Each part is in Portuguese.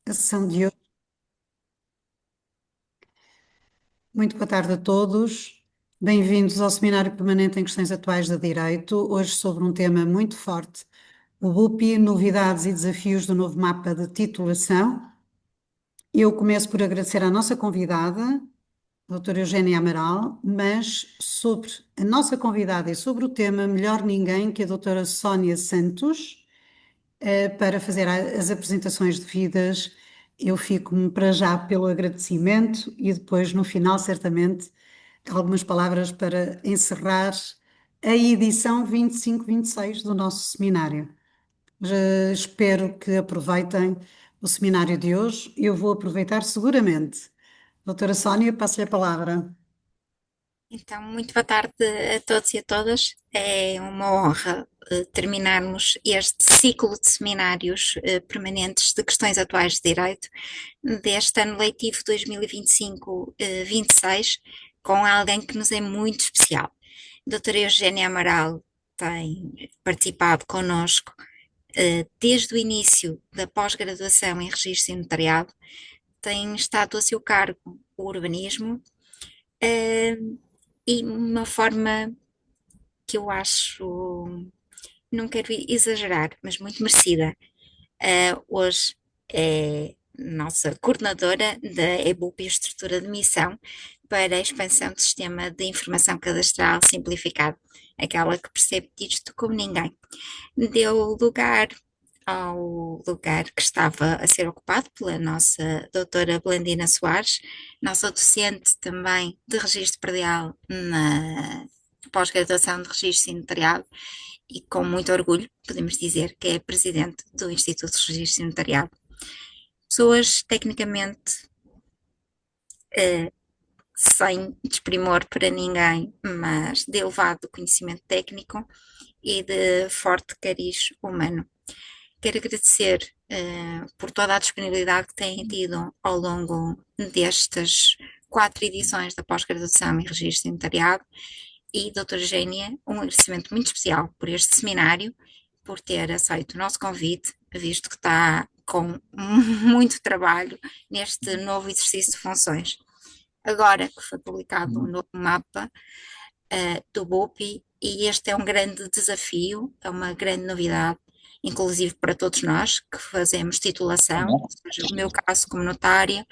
A sessão de hoje. Muito boa tarde a todos. Bem-vindos ao Seminário Permanente em Questões Atuais de Direito, hoje sobre um tema muito forte, o BUPI, novidades e desafios do novo mapa de titulação. Eu começo por agradecer à nossa convidada, a doutora Eugénia Amaral, mas sobre a nossa convidada e sobre o tema, melhor ninguém que a doutora Sónia Santos. Para fazer as apresentações devidas. Eu fico-me para já pelo agradecimento e depois, no final, certamente, algumas palavras para encerrar a edição 25-26 do nosso seminário. Espero que aproveitem o seminário de hoje. Eu vou aproveitar seguramente. Doutora Sónia, passo-lhe a palavra. Então, muito boa tarde a todos e a todas. É uma honra terminarmos este ciclo de seminários permanentes de questões atuais de direito deste ano letivo 2025-26 com alguém que nos é muito especial. A doutora Eugénia Amaral tem participado connosco desde o início da pós-graduação em registro e notariado, tem estado a seu cargo o urbanismo, eh, e uma forma que eu acho, não quero exagerar, mas muito merecida. Hoje é nossa coordenadora da EBUP, Estrutura de Missão, para a expansão do Sistema de Informação Cadastral Simplificado, aquela que percebe disto como ninguém. Deu lugar ao lugar que estava a ser ocupado pela nossa doutora Blandina Soares, nossa docente também de registro predial na pós-graduação de registro e notariado, e com muito orgulho podemos dizer que é presidente do Instituto de Registro e Notariado. Pessoas tecnicamente sem desprimor para ninguém, mas de elevado conhecimento técnico e de forte cariz humano. Quero agradecer por toda a disponibilidade que têm tido ao longo destas 4 edições da pós-graduação em Registro e Notariado, e doutora Eugénia, um agradecimento muito especial por este seminário, por ter aceito o nosso convite, visto que está com muito trabalho neste novo exercício de funções. Agora que foi publicado um novo mapa do BUPI, e este é um grande desafio, é uma grande novidade, inclusive para todos nós que fazemos titulação, ou seja, o meu caso como notária,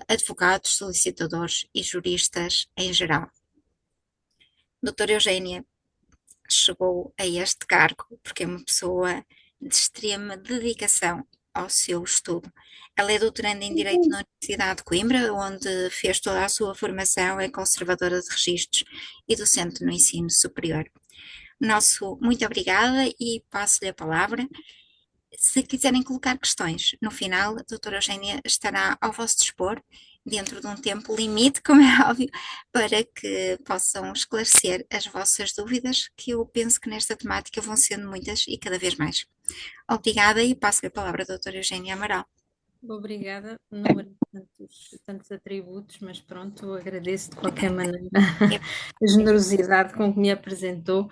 advogados, solicitadores e juristas em geral. Doutora Eugénia chegou a este cargo porque é uma pessoa de extrema dedicação ao seu estudo. Ela é doutoranda em Direito na Universidade de Coimbra, onde fez toda a sua formação, é conservadora de registros e docente no ensino superior. Nosso muito obrigada, e passo-lhe a palavra. Se quiserem colocar questões no final, a doutora Eugénia estará ao vosso dispor, dentro de um tempo limite, como é óbvio, para que possam esclarecer as vossas dúvidas, que eu penso que nesta temática vão sendo muitas e cada vez mais. Obrigada, e passo-lhe a palavra à doutora Eugénia Amaral. Obrigada, não mereço tantos atributos, mas pronto, agradeço de qualquer maneira a generosidade com que me apresentou.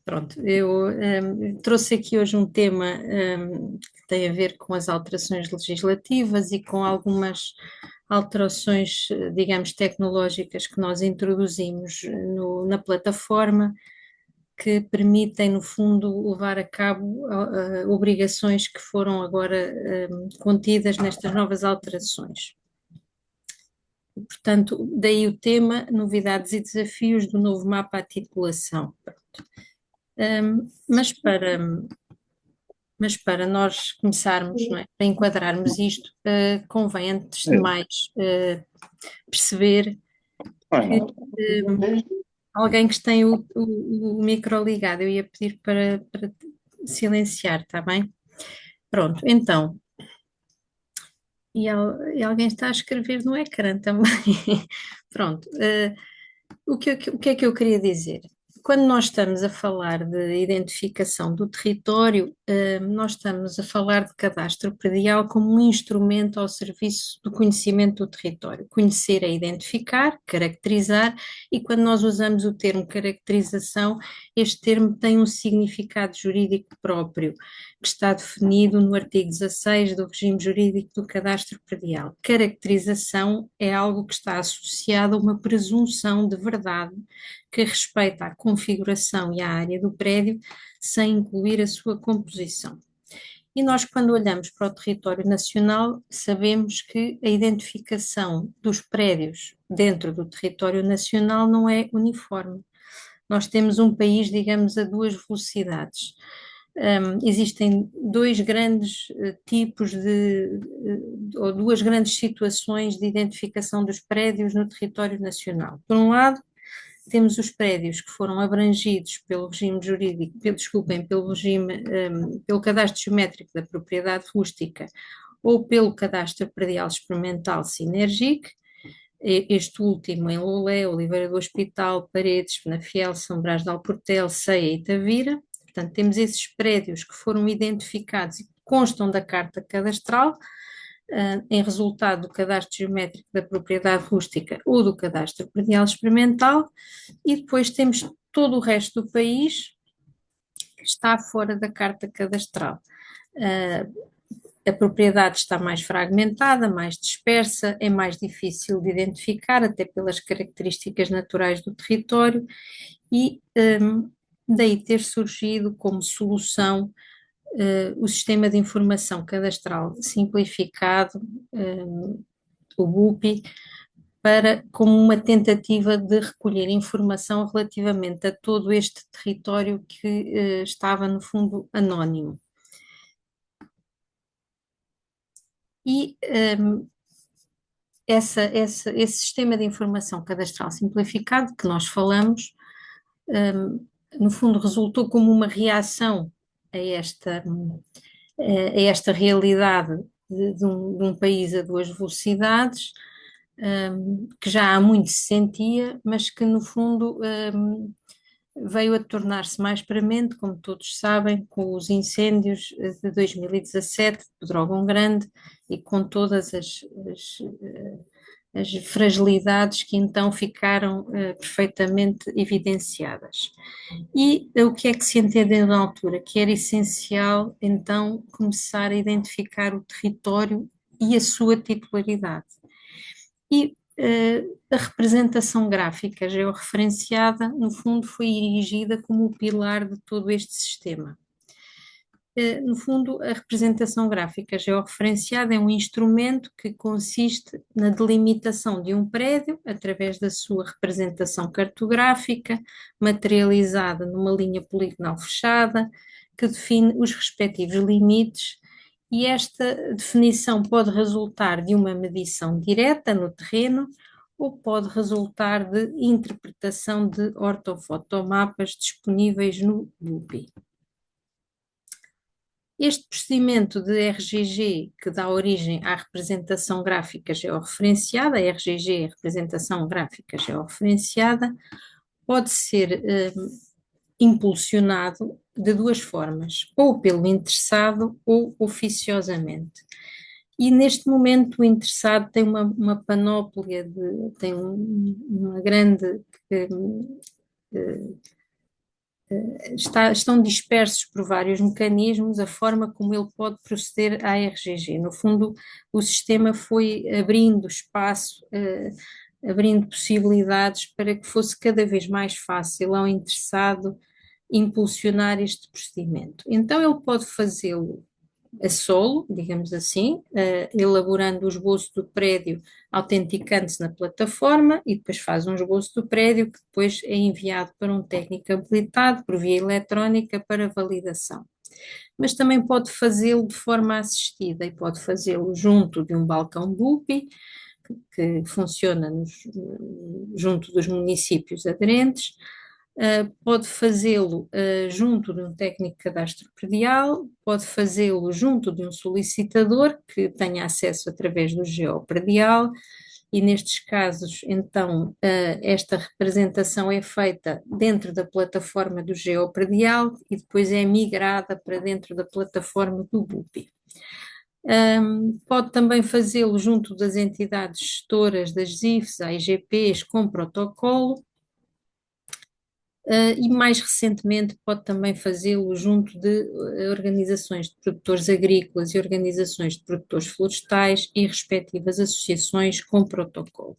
Pronto, eu trouxe aqui hoje um tema que tem a ver com as alterações legislativas e com algumas alterações, digamos, tecnológicas que nós introduzimos na plataforma, que permitem, no fundo, levar a cabo obrigações que foram agora contidas nestas novas alterações. E, portanto, daí o tema, novidades e desafios do novo mapa à titulação. Mas para nós começarmos, não é, para enquadrarmos isto, convém, antes de mais, perceber que alguém que tem o micro ligado, eu ia pedir para silenciar, está bem? Pronto, então, e alguém está a escrever no ecrã também. Pronto, o que é que eu queria dizer? Quando nós estamos a falar de identificação do território, nós estamos a falar de cadastro predial como um instrumento ao serviço do conhecimento do território. Conhecer é identificar, caracterizar, e quando nós usamos o termo caracterização, este termo tem um significado jurídico próprio, que está definido no artigo 16 do regime jurídico do cadastro predial. Caracterização é algo que está associado a uma presunção de verdade que respeita a configuração e a área do prédio, sem incluir a sua composição. E nós, quando olhamos para o território nacional, sabemos que a identificação dos prédios dentro do território nacional não é uniforme. Nós temos um país, digamos, a duas velocidades. Existem dois grandes tipos ou duas grandes situações de identificação dos prédios no território nacional. Por um lado, temos os prédios que foram abrangidos pelo regime jurídico, pelo cadastro geométrico da propriedade rústica ou pelo cadastro predial experimental Sinergic, este último em Loulé, Oliveira do Hospital, Paredes, Penafiel, São Brás de Alportel, Ceia e Tavira. Portanto, temos esses prédios que foram identificados e constam da carta cadastral, em resultado do cadastro geométrico da propriedade rústica ou do cadastro predial experimental, e depois temos todo o resto do país que está fora da carta cadastral. A propriedade está mais fragmentada, mais dispersa, é mais difícil de identificar, até pelas características naturais do território, e daí ter surgido como solução o Sistema de Informação Cadastral Simplificado, o BUPI, como uma tentativa de recolher informação relativamente a todo este território que estava, no fundo, anónimo. E esse sistema de informação cadastral simplificado que nós falamos, no fundo, resultou como uma reação a esta realidade de um país a duas velocidades, que já há muito se sentia, mas que no fundo veio a tornar-se mais premente, como todos sabem, com os incêndios de 2017 de Pedrógão Grande e com todas as fragilidades que então ficaram perfeitamente evidenciadas. E o que é que se entendeu na altura? Que era essencial então começar a identificar o território e a sua titularidade. E a representação gráfica georreferenciada, no fundo, foi erigida como o pilar de todo este sistema. No fundo, a representação gráfica georreferenciada é um instrumento que consiste na delimitação de um prédio através da sua representação cartográfica, materializada numa linha poligonal fechada, que define os respectivos limites, e esta definição pode resultar de uma medição direta no terreno ou pode resultar de interpretação de ortofotomapas disponíveis no BUPI. Este procedimento de RGG, que dá origem à representação gráfica georreferenciada, a RGG é a representação gráfica georreferenciada, pode ser impulsionado de duas formas, ou pelo interessado ou oficiosamente. E neste momento o interessado tem uma panóplia, tem uma grande... estão dispersos por vários mecanismos a forma como ele pode proceder à RGG. No fundo, o sistema foi abrindo espaço, abrindo possibilidades para que fosse cada vez mais fácil ao interessado impulsionar este procedimento. Então, ele pode fazê-lo a solo, digamos assim, elaborando o esboço do prédio, autenticando-se na plataforma e depois faz um esboço do prédio que depois é enviado para um técnico habilitado por via eletrónica para validação. Mas também pode fazê-lo de forma assistida e pode fazê-lo junto de um balcão BUPI, que funciona junto dos municípios aderentes. Pode fazê-lo junto de um técnico de cadastro predial, pode fazê-lo junto de um solicitador que tenha acesso através do geopredial, e nestes casos, então, esta representação é feita dentro da plataforma do geopredial e depois é migrada para dentro da plataforma do BUPI. Pode também fazê-lo junto das entidades gestoras das IFs, AIGPs, com protocolo. E mais recentemente pode também fazê-lo junto de organizações de produtores agrícolas e organizações de produtores florestais e respectivas associações com protocolo.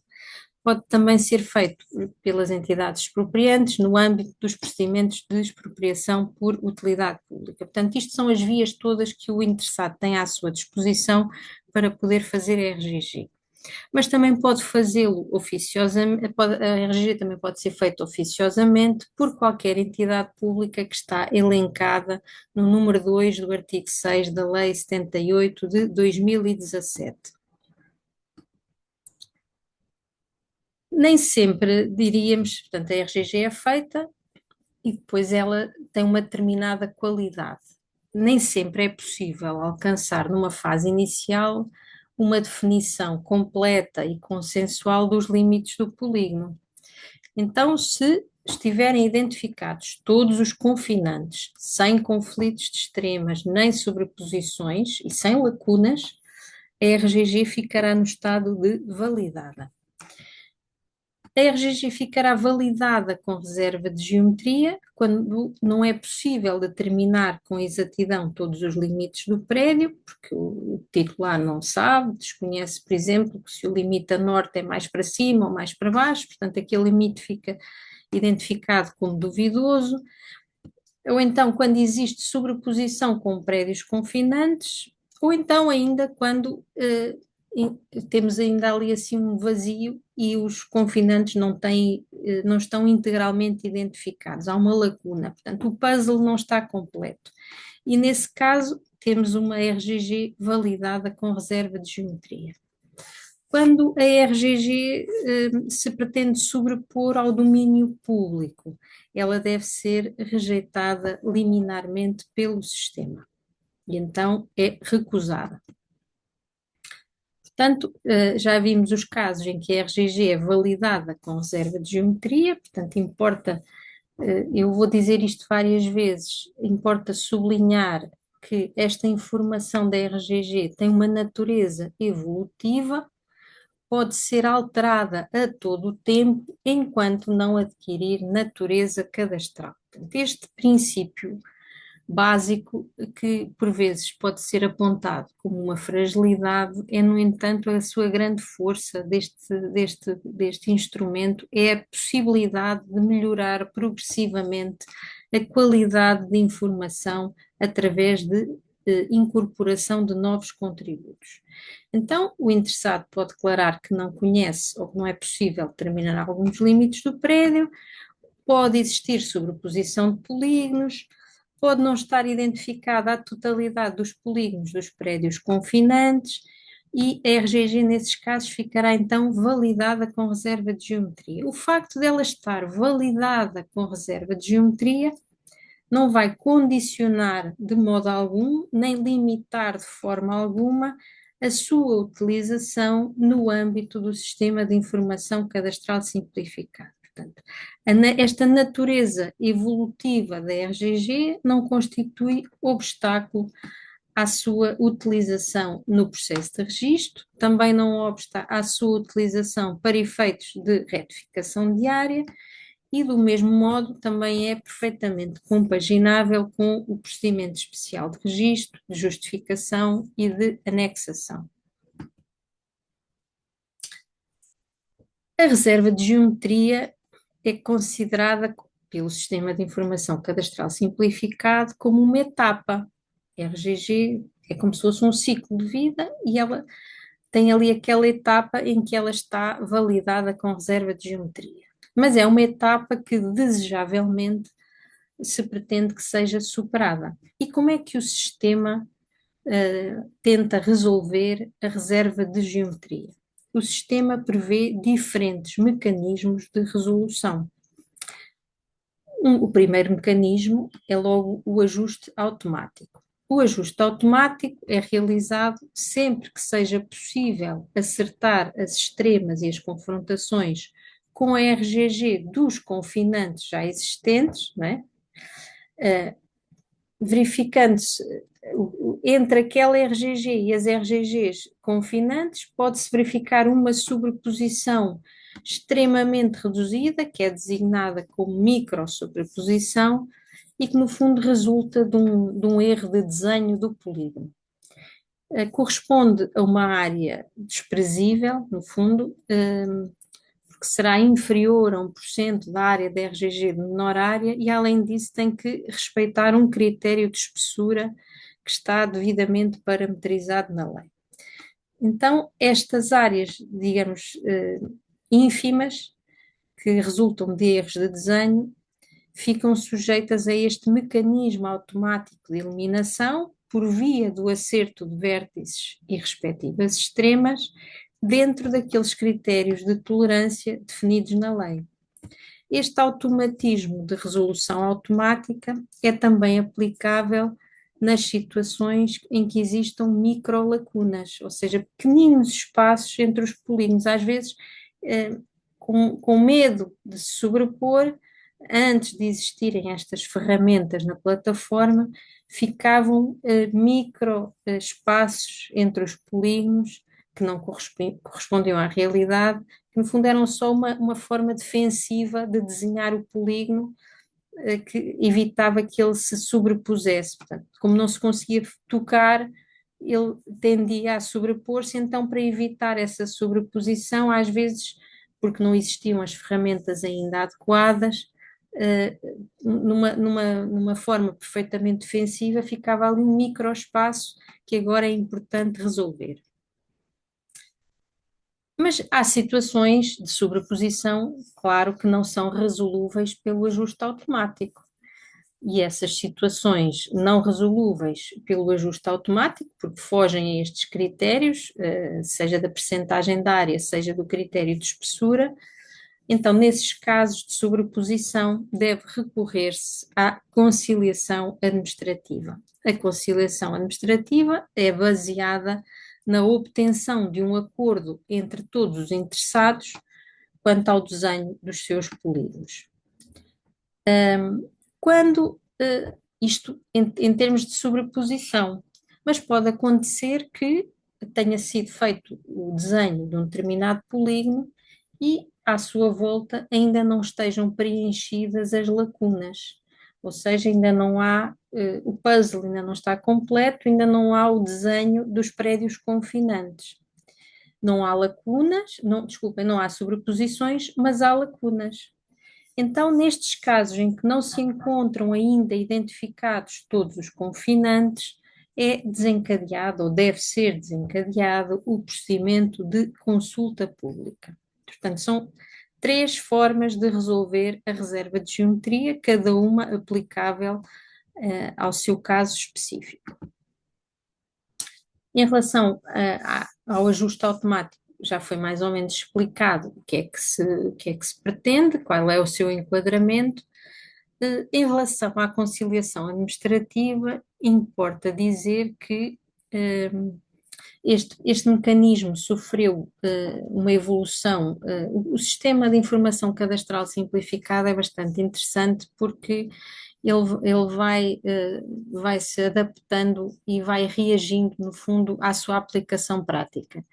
Pode também ser feito pelas entidades expropriantes no âmbito dos procedimentos de expropriação por utilidade pública. Portanto, isto são as vias todas que o interessado tem à sua disposição para poder fazer a RGG. Mas também pode fazê-lo oficiosamente, a RGG também pode ser feita oficiosamente por qualquer entidade pública que está elencada no número 2 do artigo 6 da Lei 78 de 2017. Nem sempre diríamos, portanto, a RGG é feita e depois ela tem uma determinada qualidade. Nem sempre é possível alcançar numa fase inicial uma definição completa e consensual dos limites do polígono. Então, se estiverem identificados todos os confinantes, sem conflitos de extremas nem sobreposições e sem lacunas, a RGG ficará no estado de validada. A RGG ficará validada com reserva de geometria quando não é possível determinar com exatidão todos os limites do prédio, porque o titular não sabe, desconhece, por exemplo, que se o limite a norte é mais para cima ou mais para baixo, portanto aquele limite fica identificado como duvidoso. Ou então quando existe sobreposição com prédios confinantes, ou então ainda quando temos ainda ali assim um vazio e os confinantes não estão integralmente identificados, há uma lacuna, portanto o puzzle não está completo. E nesse caso temos uma RGG validada com reserva de geometria. Quando a RGG se pretende sobrepor ao domínio público, ela deve ser rejeitada liminarmente pelo sistema e então é recusada. Portanto, já vimos os casos em que a RGG é validada com reserva de geometria, portanto, importa, eu vou dizer isto várias vezes, importa sublinhar que esta informação da RGG tem uma natureza evolutiva, pode ser alterada a todo o tempo, enquanto não adquirir natureza cadastral. Portanto, este princípio básico, que por vezes pode ser apontado como uma fragilidade, é, no entanto, a sua grande força deste instrumento, é a possibilidade de melhorar progressivamente a qualidade de informação através de incorporação de novos contributos. Então, o interessado pode declarar que não conhece ou que não é possível determinar alguns limites do prédio, pode existir sobreposição de polígonos, pode não estar identificada a totalidade dos polígonos dos prédios confinantes e a RGG, nesses casos, ficará então validada com reserva de geometria. O facto dela estar validada com reserva de geometria não vai condicionar de modo algum, nem limitar de forma alguma a sua utilização no âmbito do Sistema de Informação Cadastral Simplificado. Portanto, esta natureza evolutiva da RGG não constitui obstáculo à sua utilização no processo de registro, também não obsta à sua utilização para efeitos de retificação diária e, do mesmo modo, também é perfeitamente compaginável com o procedimento especial de registro, de justificação e de anexação. A reserva de geometria é considerada pelo Sistema de Informação Cadastral Simplificado como uma etapa. A RGG é como se fosse um ciclo de vida e ela tem ali aquela etapa em que ela está validada com reserva de geometria. Mas é uma etapa que, desejavelmente, se pretende que seja superada. E como é que o sistema tenta resolver a reserva de geometria? O sistema prevê diferentes mecanismos de resolução. O primeiro mecanismo é logo o ajuste automático. O ajuste automático é realizado sempre que seja possível acertar as extremas e as confrontações com a RGG dos confinantes já existentes, não é? Verificando-se entre aquela RGG e as RGGs confinantes, pode-se verificar uma sobreposição extremamente reduzida, que é designada como microsobreposição, e que no fundo resulta de um erro de desenho do polígono. Corresponde a uma área desprezível, no fundo, que será inferior a 1% da área da RGG de menor área, e além disso tem que respeitar um critério de espessura que está devidamente parametrizado na lei. Então, estas áreas, digamos, ínfimas, que resultam de erros de desenho, ficam sujeitas a este mecanismo automático de eliminação por via do acerto de vértices e respectivas extremas dentro daqueles critérios de tolerância definidos na lei. Este automatismo de resolução automática é também aplicável nas situações em que existam microlacunas, ou seja, pequeninos espaços entre os polígonos, às vezes com medo de se sobrepor. Antes de existirem estas ferramentas na plataforma, ficavam micro espaços entre os polígonos que não correspondiam à realidade, que no fundo eram só uma forma defensiva de desenhar o polígono que evitava que ele se sobrepusesse. Portanto, como não se conseguia tocar, ele tendia a sobrepor-se, então para evitar essa sobreposição, às vezes, porque não existiam as ferramentas ainda adequadas, numa forma perfeitamente defensiva, ficava ali um microespaço que agora é importante resolver. Mas há situações de sobreposição, claro, que não são resolúveis pelo ajuste automático. E essas situações não resolúveis pelo ajuste automático, porque fogem a estes critérios, seja da percentagem da área, seja do critério de espessura, então, nesses casos de sobreposição, deve recorrer-se à conciliação administrativa. A conciliação administrativa é baseada na obtenção de um acordo entre todos os interessados quanto ao desenho dos seus polígonos. Quando isto em termos de sobreposição, mas pode acontecer que tenha sido feito o desenho de um determinado polígono e à sua volta ainda não estejam preenchidas as lacunas, ou seja, ainda não há, o puzzle ainda não está completo, ainda não há o desenho dos prédios confinantes. Não há lacunas, não há sobreposições, mas há lacunas. Então, nestes casos em que não se encontram ainda identificados todos os confinantes, é desencadeado ou deve ser desencadeado o procedimento de consulta pública. Portanto, são 3 formas de resolver a reserva de geometria, cada uma aplicável ao seu caso específico. Em relação ao ajuste automático, já foi mais ou menos explicado o que é que se pretende, qual é o seu enquadramento. Em relação à conciliação administrativa, importa dizer que este mecanismo sofreu uma evolução. O sistema de informação cadastral simplificada é bastante interessante porque ele vai se adaptando e vai reagindo, no fundo, à sua aplicação prática,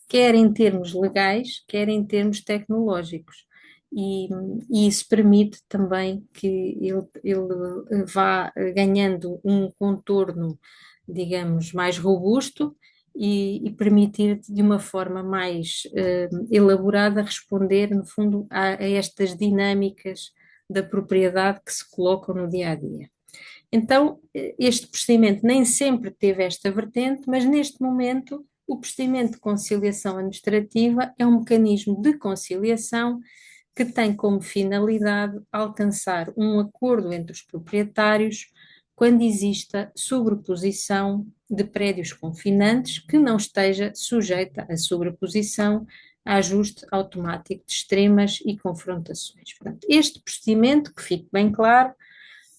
quer em termos legais, quer em termos tecnológicos. E isso permite também que ele vá ganhando um contorno, digamos, mais robusto e permitir de uma forma mais elaborada responder, no fundo, a estas dinâmicas da propriedade que se colocam no dia a dia. Então, este procedimento nem sempre teve esta vertente, mas neste momento o procedimento de conciliação administrativa é um mecanismo de conciliação que tem como finalidade alcançar um acordo entre os proprietários quando exista sobreposição de prédios confinantes que não esteja sujeita a sobreposição, a ajuste automático de extremas e confrontações. Portanto, este procedimento, que fique bem claro,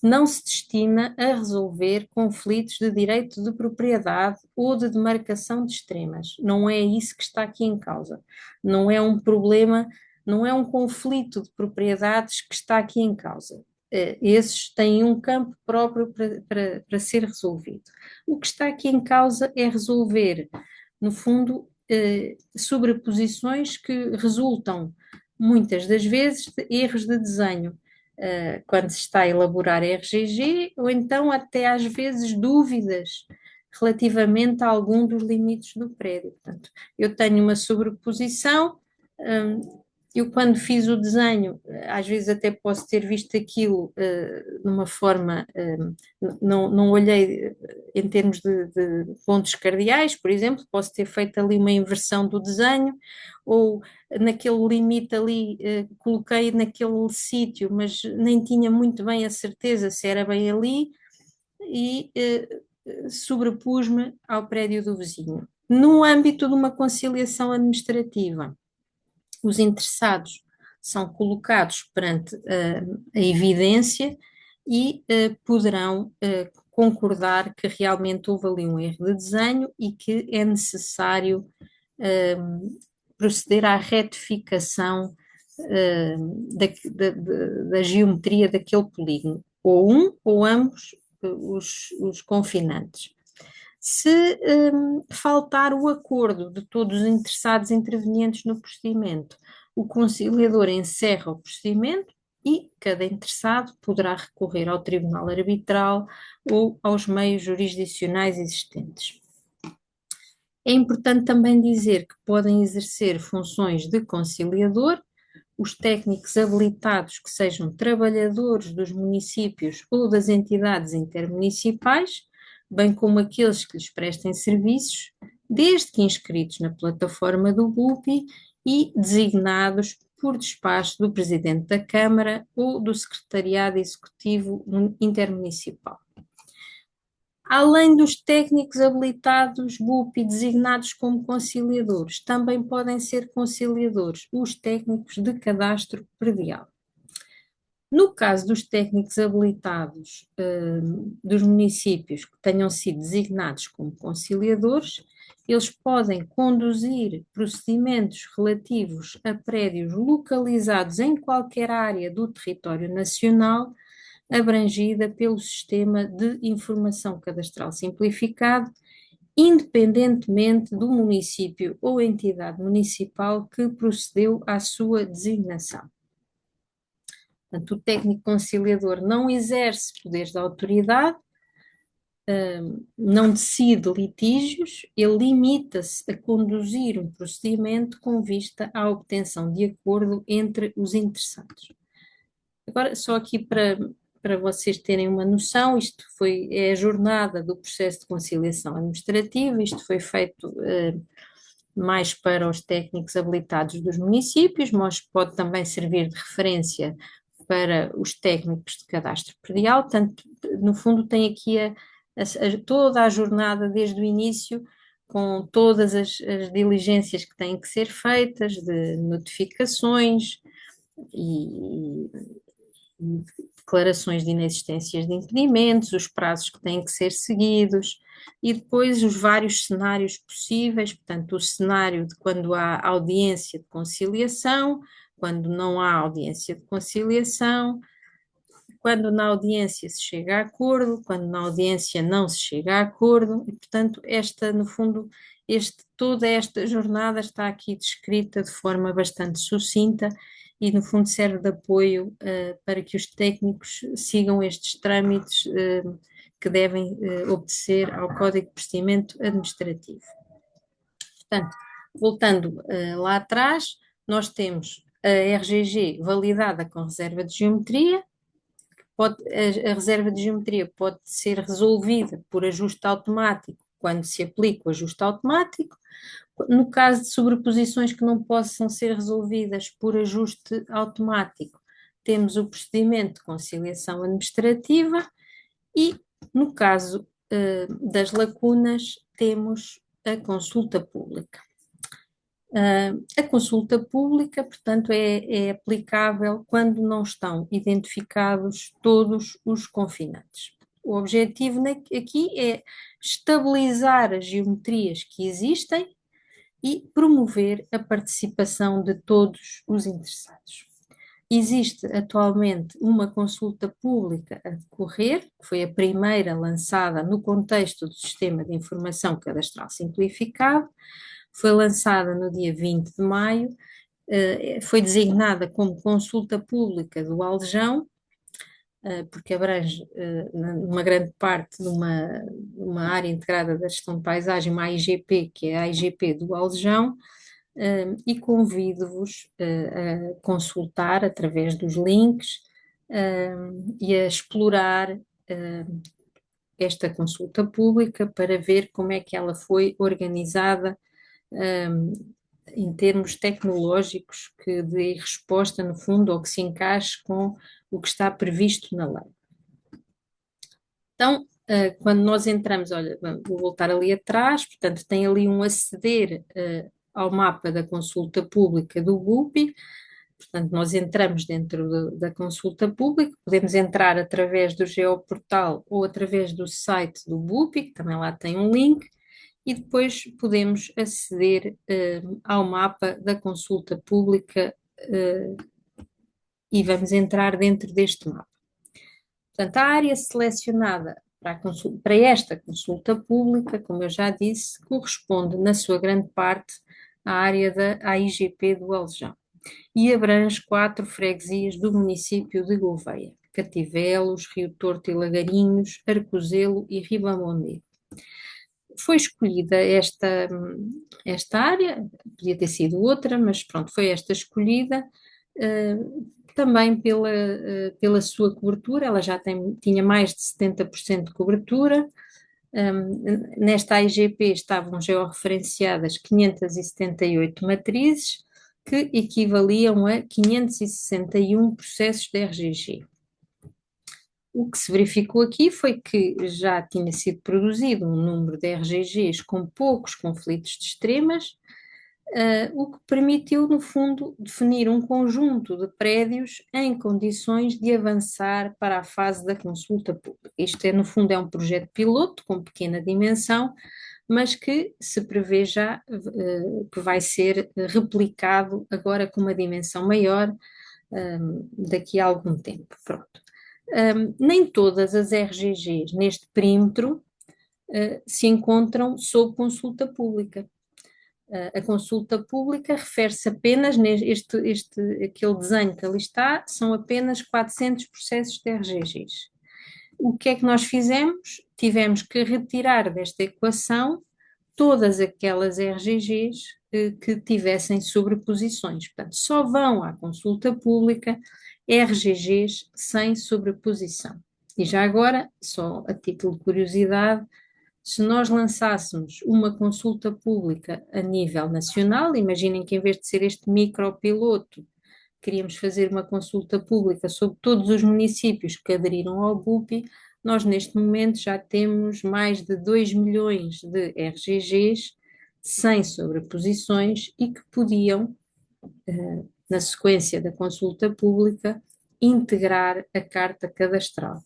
não se destina a resolver conflitos de direito de propriedade ou de demarcação de extremas. Não é isso que está aqui em causa. Não é um problema, não é um conflito de propriedades que está aqui em causa. Esses têm um campo próprio para ser resolvido. O que está aqui em causa é resolver, no fundo, sobreposições que resultam muitas das vezes, de erros de desenho, quando se está a elaborar RGG, ou então até às vezes dúvidas relativamente a algum dos limites do prédio. Portanto, eu tenho uma sobreposição, eu quando fiz o desenho, às vezes até posso ter visto aquilo numa forma, não olhei em termos de pontos cardeais, por exemplo, posso ter feito ali uma inversão do desenho, ou naquele limite ali, coloquei naquele sítio, mas nem tinha muito bem a certeza se era bem ali, e sobrepus-me ao prédio do vizinho. No âmbito de uma conciliação administrativa, os interessados são colocados perante a evidência e poderão concordar que realmente houve ali um erro de desenho e que é necessário proceder à retificação da geometria daquele polígono, ou um ou ambos os confinantes. Se faltar o acordo de todos os interessados intervenientes no procedimento, o conciliador encerra o procedimento e cada interessado poderá recorrer ao tribunal arbitral ou aos meios jurisdicionais existentes. É importante também dizer que podem exercer funções de conciliador os técnicos habilitados que sejam trabalhadores dos municípios ou das entidades intermunicipais, bem como aqueles que lhes prestem serviços, desde que inscritos na plataforma do BUPI e designados por despacho do Presidente da Câmara ou do Secretariado Executivo Intermunicipal. Além dos técnicos habilitados BUPI designados como conciliadores, também podem ser conciliadores os técnicos de cadastro predial. No caso dos técnicos habilitados dos municípios que tenham sido designados como conciliadores, eles podem conduzir procedimentos relativos a prédios localizados em qualquer área do território nacional abrangida pelo Sistema de Informação Cadastral Simplificado, independentemente do município ou entidade municipal que procedeu à sua designação. Portanto, o técnico conciliador não exerce poderes de autoridade, não decide litígios, ele limita-se a conduzir um procedimento com vista à obtenção de acordo entre os interessados. Agora, só aqui para vocês terem uma noção, isto é a jornada do processo de conciliação administrativa, isto foi feito mais para os técnicos habilitados dos municípios, mas pode também servir de referência para os técnicos de cadastro predial, portanto, no fundo tem aqui toda a jornada desde o início, com todas as diligências que têm que ser feitas, de notificações e declarações de inexistências de impedimentos, os prazos que têm que ser seguidos e depois os vários cenários possíveis, portanto, o cenário de quando há audiência de conciliação, quando não há audiência de conciliação, quando na audiência se chega a acordo, quando na audiência não se chega a acordo, e portanto, no fundo, toda esta jornada está aqui descrita de forma bastante sucinta e no fundo serve de apoio para que os técnicos sigam estes trâmites que devem obedecer ao Código de Procedimento Administrativo. Portanto, voltando lá atrás, nós temos a RGG validada com reserva de geometria. A reserva de geometria pode ser resolvida por ajuste automático quando se aplica o ajuste automático. No caso de sobreposições que não possam ser resolvidas por ajuste automático, temos o procedimento de conciliação administrativa e, no caso das lacunas, temos a consulta pública. A consulta pública, portanto, é aplicável quando não estão identificados todos os confinantes. O objetivo aqui é estabilizar as geometrias que existem e promover a participação de todos os interessados. Existe atualmente uma consulta pública a decorrer, que foi a primeira lançada no contexto do Sistema de Informação Cadastral Simplificado, foi lançada no dia 20 de maio foi designada como consulta pública do Aljão, porque abrange uma grande parte de uma área integrada da gestão de paisagem, uma AIGP, que é a AIGP do Aljão, e convido-vos a consultar através dos links e a explorar esta consulta pública para ver como é que ela foi organizada em termos tecnológicos, que dê resposta, no fundo, ou que se encaixe com o que está previsto na lei. Então, quando nós entramos, olha, vou voltar ali atrás, portanto, tem ali um aceder ao mapa da consulta pública do BUPI. Portanto, nós entramos dentro da consulta pública, podemos entrar através do geoportal ou através do site do BUPI, que também lá tem um link, e depois podemos aceder ao mapa da consulta pública e vamos entrar dentro deste mapa. Portanto, a área selecionada para esta consulta pública, como eu já disse, corresponde, na sua grande parte, à área da AIGP do Aljão e abrange 4 freguesias do município de Gouveia: Cativelos, Rio Torto e Lagarinhos, Arcozelo e Ribamondego. Foi escolhida esta área, podia ter sido outra, mas pronto, foi esta escolhida, também pela sua cobertura. Ela já tinha mais de 70% de cobertura. Nesta AIGP estavam georreferenciadas 578 matrizes, que equivaliam a 561 processos de RGG. O que se verificou aqui foi que já tinha sido produzido um número de RGGs com poucos conflitos de extremas, o que permitiu, no fundo, definir um conjunto de prédios em condições de avançar para a fase da consulta pública. Isto, no fundo, é um projeto piloto com pequena dimensão, mas que se prevê já que vai ser replicado agora com uma dimensão maior daqui a algum tempo. Pronto. Nem todas as RGGs neste perímetro se encontram sob consulta pública. A consulta pública refere-se apenas, aquele desenho que ali está, são apenas 400 processos de RGGs. O que é que nós fizemos? Tivemos que retirar desta equação todas aquelas RGGs que tivessem sobreposições. Portanto, só vão à consulta pública RGGs sem sobreposição. E já agora, só a título de curiosidade, se nós lançássemos uma consulta pública a nível nacional, imaginem que em vez de ser este micropiloto, queríamos fazer uma consulta pública sobre todos os municípios que aderiram ao BUPI, nós neste momento já temos mais de 2 milhões de RGGs sem sobreposições e que podiam, na sequência da consulta pública, integrar a carta cadastral.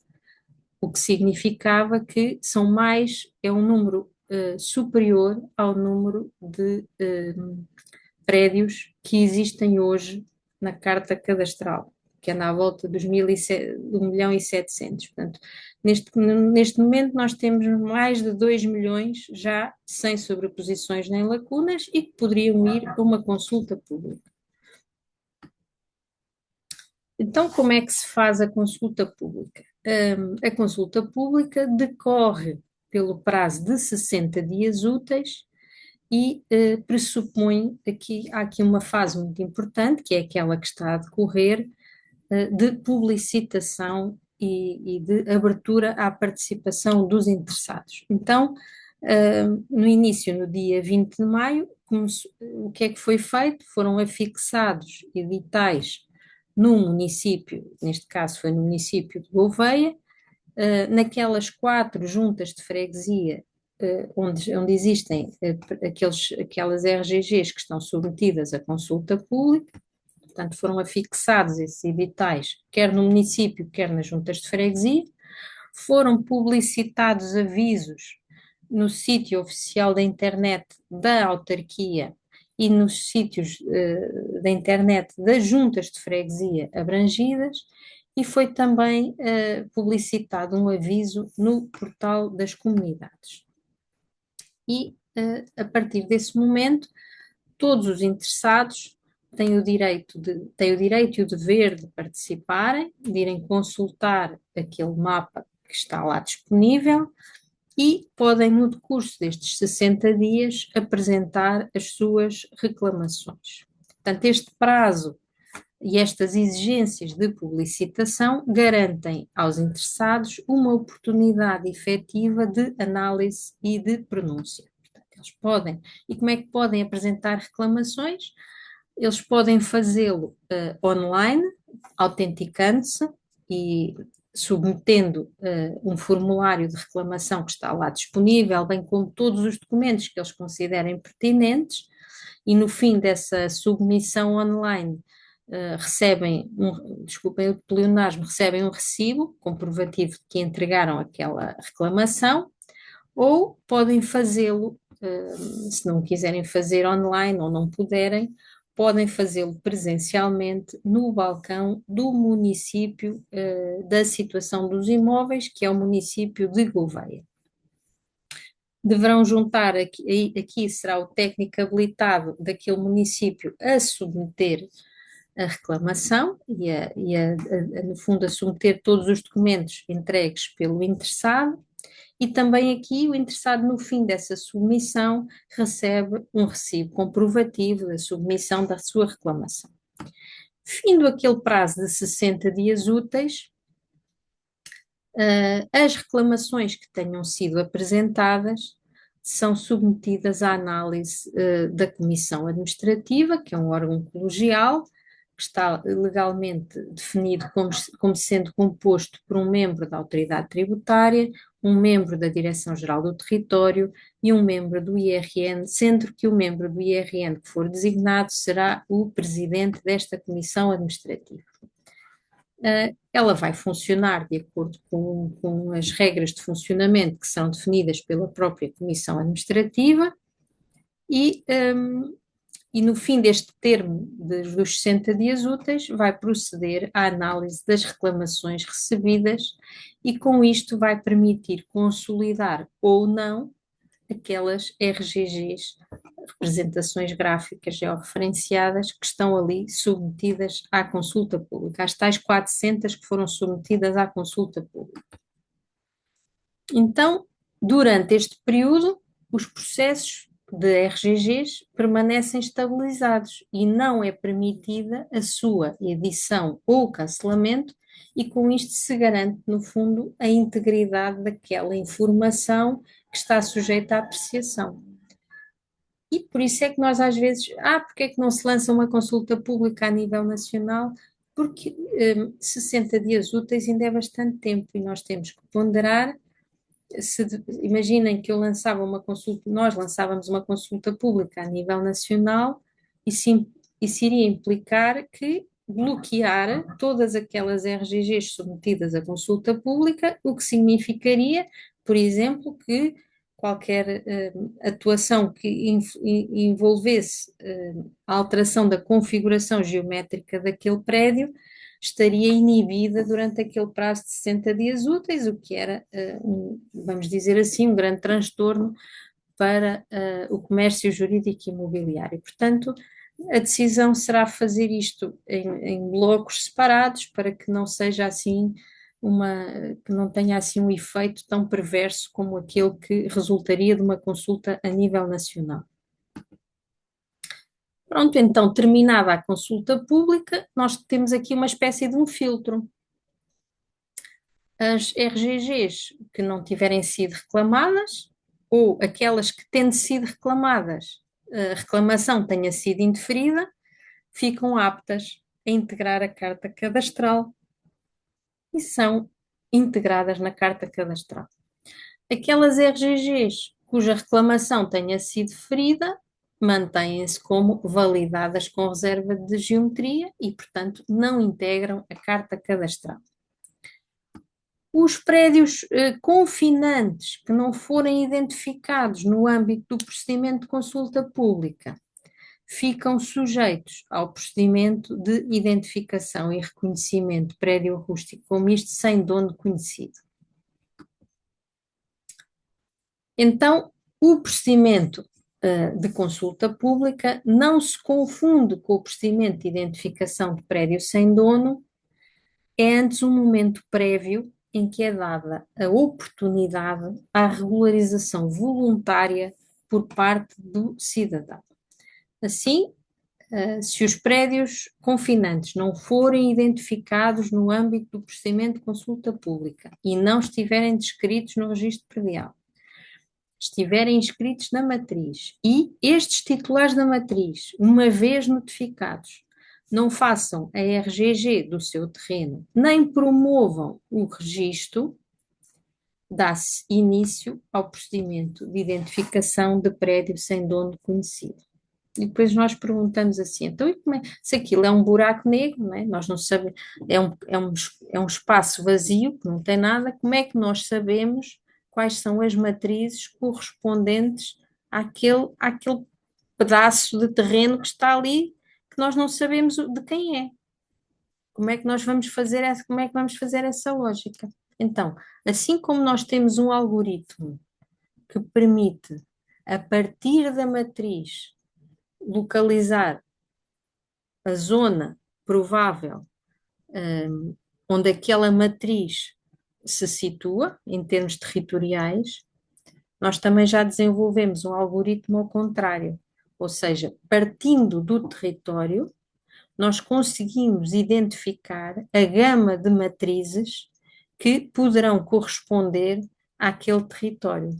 O que significava que é um número superior ao número de prédios que existem hoje na carta cadastral, que anda à volta dos 1.700.000. Portanto, neste momento nós temos mais de 2 milhões já sem sobreposições nem lacunas e que poderiam ir a uma consulta pública. Então, como é que se faz a consulta pública? A consulta pública decorre pelo prazo de 60 dias úteis e pressupõe há aqui uma fase muito importante, que é aquela que está a decorrer, de publicitação e de abertura à participação dos interessados. Então, no início, no dia 20 de maio, o que é que foi feito? Foram afixados editais no município, neste caso foi no município de Gouveia, naquelas 4 juntas de freguesia onde existem aquelas RGGs que estão submetidas à consulta pública. Portanto, foram afixados esses editais, quer no município, quer nas juntas de freguesia, foram publicitados avisos no sítio oficial da internet da autarquia e nos sítios da internet das juntas de freguesia abrangidas, e foi também publicitado um aviso no portal das comunidades. E a partir desse momento, todos os interessados têm o direito e o dever de participarem, de irem consultar aquele mapa que está lá disponível e podem, no decurso destes 60 dias, apresentar as suas reclamações. Portanto, este prazo e estas exigências de publicitação garantem aos interessados uma oportunidade efetiva de análise e de pronúncia. Portanto, eles podem. E como é que podem apresentar reclamações? Eles podem fazê-lo online, autenticando-se e submetendo um formulário de reclamação que está lá disponível, bem como todos os documentos que eles considerem pertinentes, e no fim dessa submissão online recebem, desculpem o pleonasmo, recebem um recibo comprovativo de que entregaram aquela reclamação, ou podem fazê-lo, se não quiserem fazer online ou não puderem, podem fazê-lo presencialmente no balcão do município da situação dos imóveis, que é o município de Gouveia. Deverão juntar, aqui será o técnico habilitado daquele município a submeter a reclamação no fundo, a submeter todos os documentos entregues pelo interessado, e também aqui o interessado, no fim dessa submissão, recebe um recibo comprovativo da submissão da sua reclamação. Findo aquele prazo de 60 dias úteis, as reclamações que tenham sido apresentadas são submetidas à análise da Comissão Administrativa, que é um órgão colegial, que está legalmente definido como sendo composto por um membro da Autoridade Tributária, um membro da Direção-Geral do Território e um membro do IRN, sendo que o membro do IRN que for designado será o presidente desta Comissão Administrativa. Ela vai funcionar de acordo com as regras de funcionamento que são definidas pela própria Comissão Administrativa e no fim deste termo dos 60 dias úteis vai proceder à análise das reclamações recebidas e com isto vai permitir consolidar ou não aquelas RGGs, representações gráficas georreferenciadas, que estão ali submetidas à consulta pública, as tais 400 que foram submetidas à consulta pública. Então, durante este período, os processos de RGGs permanecem estabilizados e não é permitida a sua edição ou cancelamento, e com isto se garante, no fundo, a integridade daquela informação que está sujeita à apreciação. E por isso é que nós às vezes, porque é que não se lança uma consulta pública a nível nacional? Porque 60 dias úteis ainda é bastante tempo e nós temos que ponderar. Imaginem que nós lançávamos uma consulta pública a nível nacional e isso iria implicar que bloquear todas aquelas RGGs submetidas à consulta pública, o que significaria, por exemplo, que qualquer atuação que envolvesse a alteração da configuração geométrica daquele prédio estaria inibida durante aquele prazo de 60 dias úteis, o que era, vamos dizer assim, um grande transtorno para o comércio jurídico imobiliário. Portanto, a decisão será fazer isto em blocos separados para que não seja assim que não tenha assim um efeito tão perverso como aquele que resultaria de uma consulta a nível nacional. Pronto, então, terminada a consulta pública, nós temos aqui uma espécie de um filtro. As RGGs que não tiverem sido reclamadas, ou aquelas que tendo sido reclamadas, a reclamação tenha sido indeferida, ficam aptas a integrar a carta cadastral e são integradas na carta cadastral. Aquelas RGGs cuja reclamação tenha sido ferida, mantêm-se como validadas com reserva de geometria e, portanto, não integram a carta cadastral. Os prédios confinantes que não forem identificados no âmbito do procedimento de consulta pública ficam sujeitos ao procedimento de identificação e reconhecimento prédio rústico como isto sem dono conhecido. Então, o procedimento de consulta pública não se confunde com o procedimento de identificação de prédio sem dono, é antes um momento prévio em que é dada a oportunidade à regularização voluntária por parte do cidadão. Assim, se os prédios confinantes não forem identificados no âmbito do procedimento de consulta pública e não estiverem descritos no registro predial, estiverem inscritos na matriz e estes titulares da matriz, uma vez notificados, não façam a RGG do seu terreno, nem promovam o registro, dá-se início ao procedimento de identificação de prédio sem dono conhecido. E depois nós perguntamos assim, então e como é, se aquilo é um buraco negro, não é? Nós não sabemos, é um espaço vazio, que não tem nada, como é que nós sabemos quais são as matrizes correspondentes àquele pedaço de terreno que está ali, que nós não sabemos de quem é? Como é que nós vamos fazer essa lógica? Então, assim como nós temos um algoritmo que permite, a partir da matriz, localizar a zona provável onde aquela matriz se situa em termos territoriais, nós também já desenvolvemos um algoritmo ao contrário, ou seja, partindo do território, nós conseguimos identificar a gama de matrizes que poderão corresponder àquele território.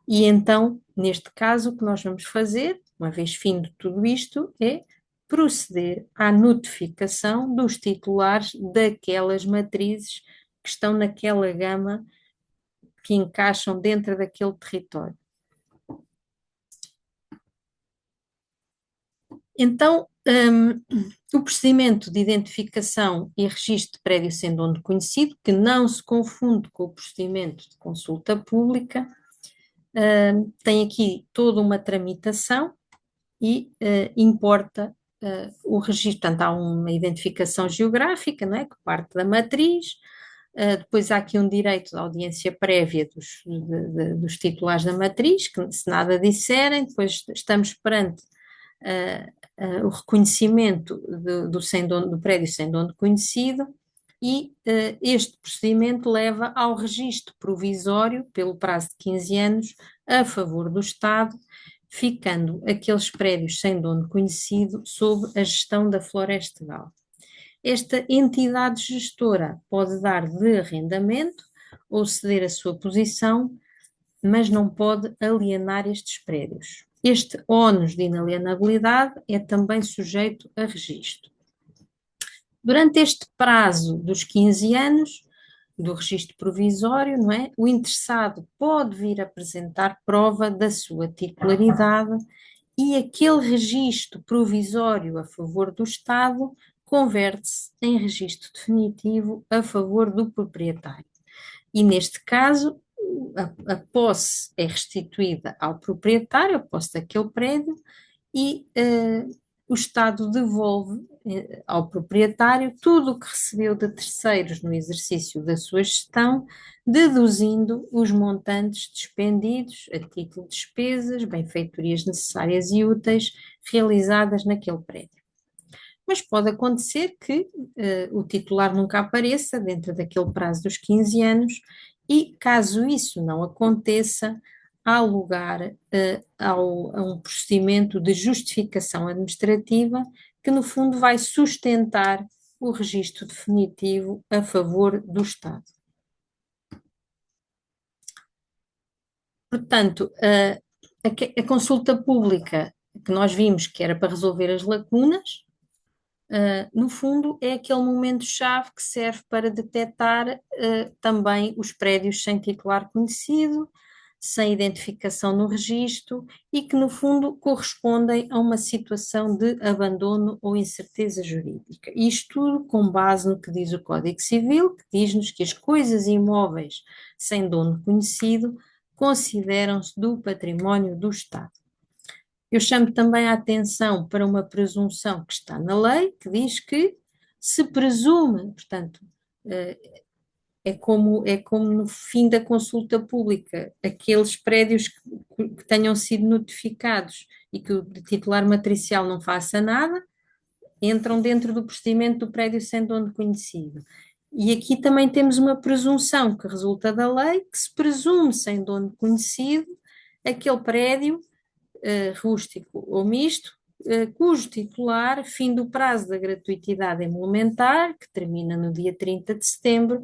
E então, neste caso, o que nós vamos fazer, uma vez fim de tudo isto, é proceder à notificação dos titulares daquelas matrizes que estão naquela gama que encaixam dentro daquele território. Então, o procedimento de identificação e registro de prédio sem dono conhecido, que não se confunde com o procedimento de consulta pública, tem aqui toda uma tramitação e importa o registro. Portanto, há uma identificação geográfica, não é, que parte da matriz, depois há aqui um direito de audiência prévia dos titulares da matriz, que se nada disserem, depois estamos perante o reconhecimento do prédio sem dono conhecido e este procedimento leva ao registro provisório, pelo prazo de 15 anos, a favor do Estado, ficando aqueles prédios sem dono conhecido sob a gestão da Florestal. Esta entidade gestora pode dar de arrendamento ou ceder a sua posição, mas não pode alienar estes prédios. Este ónus de inalienabilidade é também sujeito a registro. Durante este prazo dos 15 anos do registro provisório, não é? O interessado pode vir apresentar prova da sua titularidade e aquele registro provisório a favor do Estado converte-se em registro definitivo a favor do proprietário. E neste caso, a posse é restituída ao proprietário, a posse daquele prédio, e o Estado devolve ao proprietário tudo o que recebeu de terceiros no exercício da sua gestão, deduzindo os montantes despendidos a título de despesas, benfeitorias necessárias e úteis realizadas naquele prédio. Mas pode acontecer que o titular nunca apareça dentro daquele prazo dos 15 anos e, caso isso não aconteça, há lugar a um procedimento de justificação administrativa que, no fundo, vai sustentar o registro definitivo a favor do Estado. Portanto, a consulta pública que nós vimos que era para resolver as lacunas, no fundo, é aquele momento-chave que serve para detectar também os prédios sem titular conhecido, sem identificação no registro e que, no fundo, correspondem a uma situação de abandono ou incerteza jurídica. Isto tudo com base no que diz o Código Civil, que diz-nos que as coisas imóveis sem dono conhecido consideram-se do património do Estado. Eu chamo também a atenção para uma presunção que está na lei, que diz que se presume, portanto, é como no fim da consulta pública, aqueles prédios que tenham sido notificados e que o titular matricial não faça nada, entram dentro do procedimento do prédio sem dono conhecido. E aqui também temos uma presunção que resulta da lei, que se presume sem dono conhecido aquele prédio rústico ou misto, cujo titular, fim do prazo da gratuitidade emolumentar, que termina no dia 30 de setembro,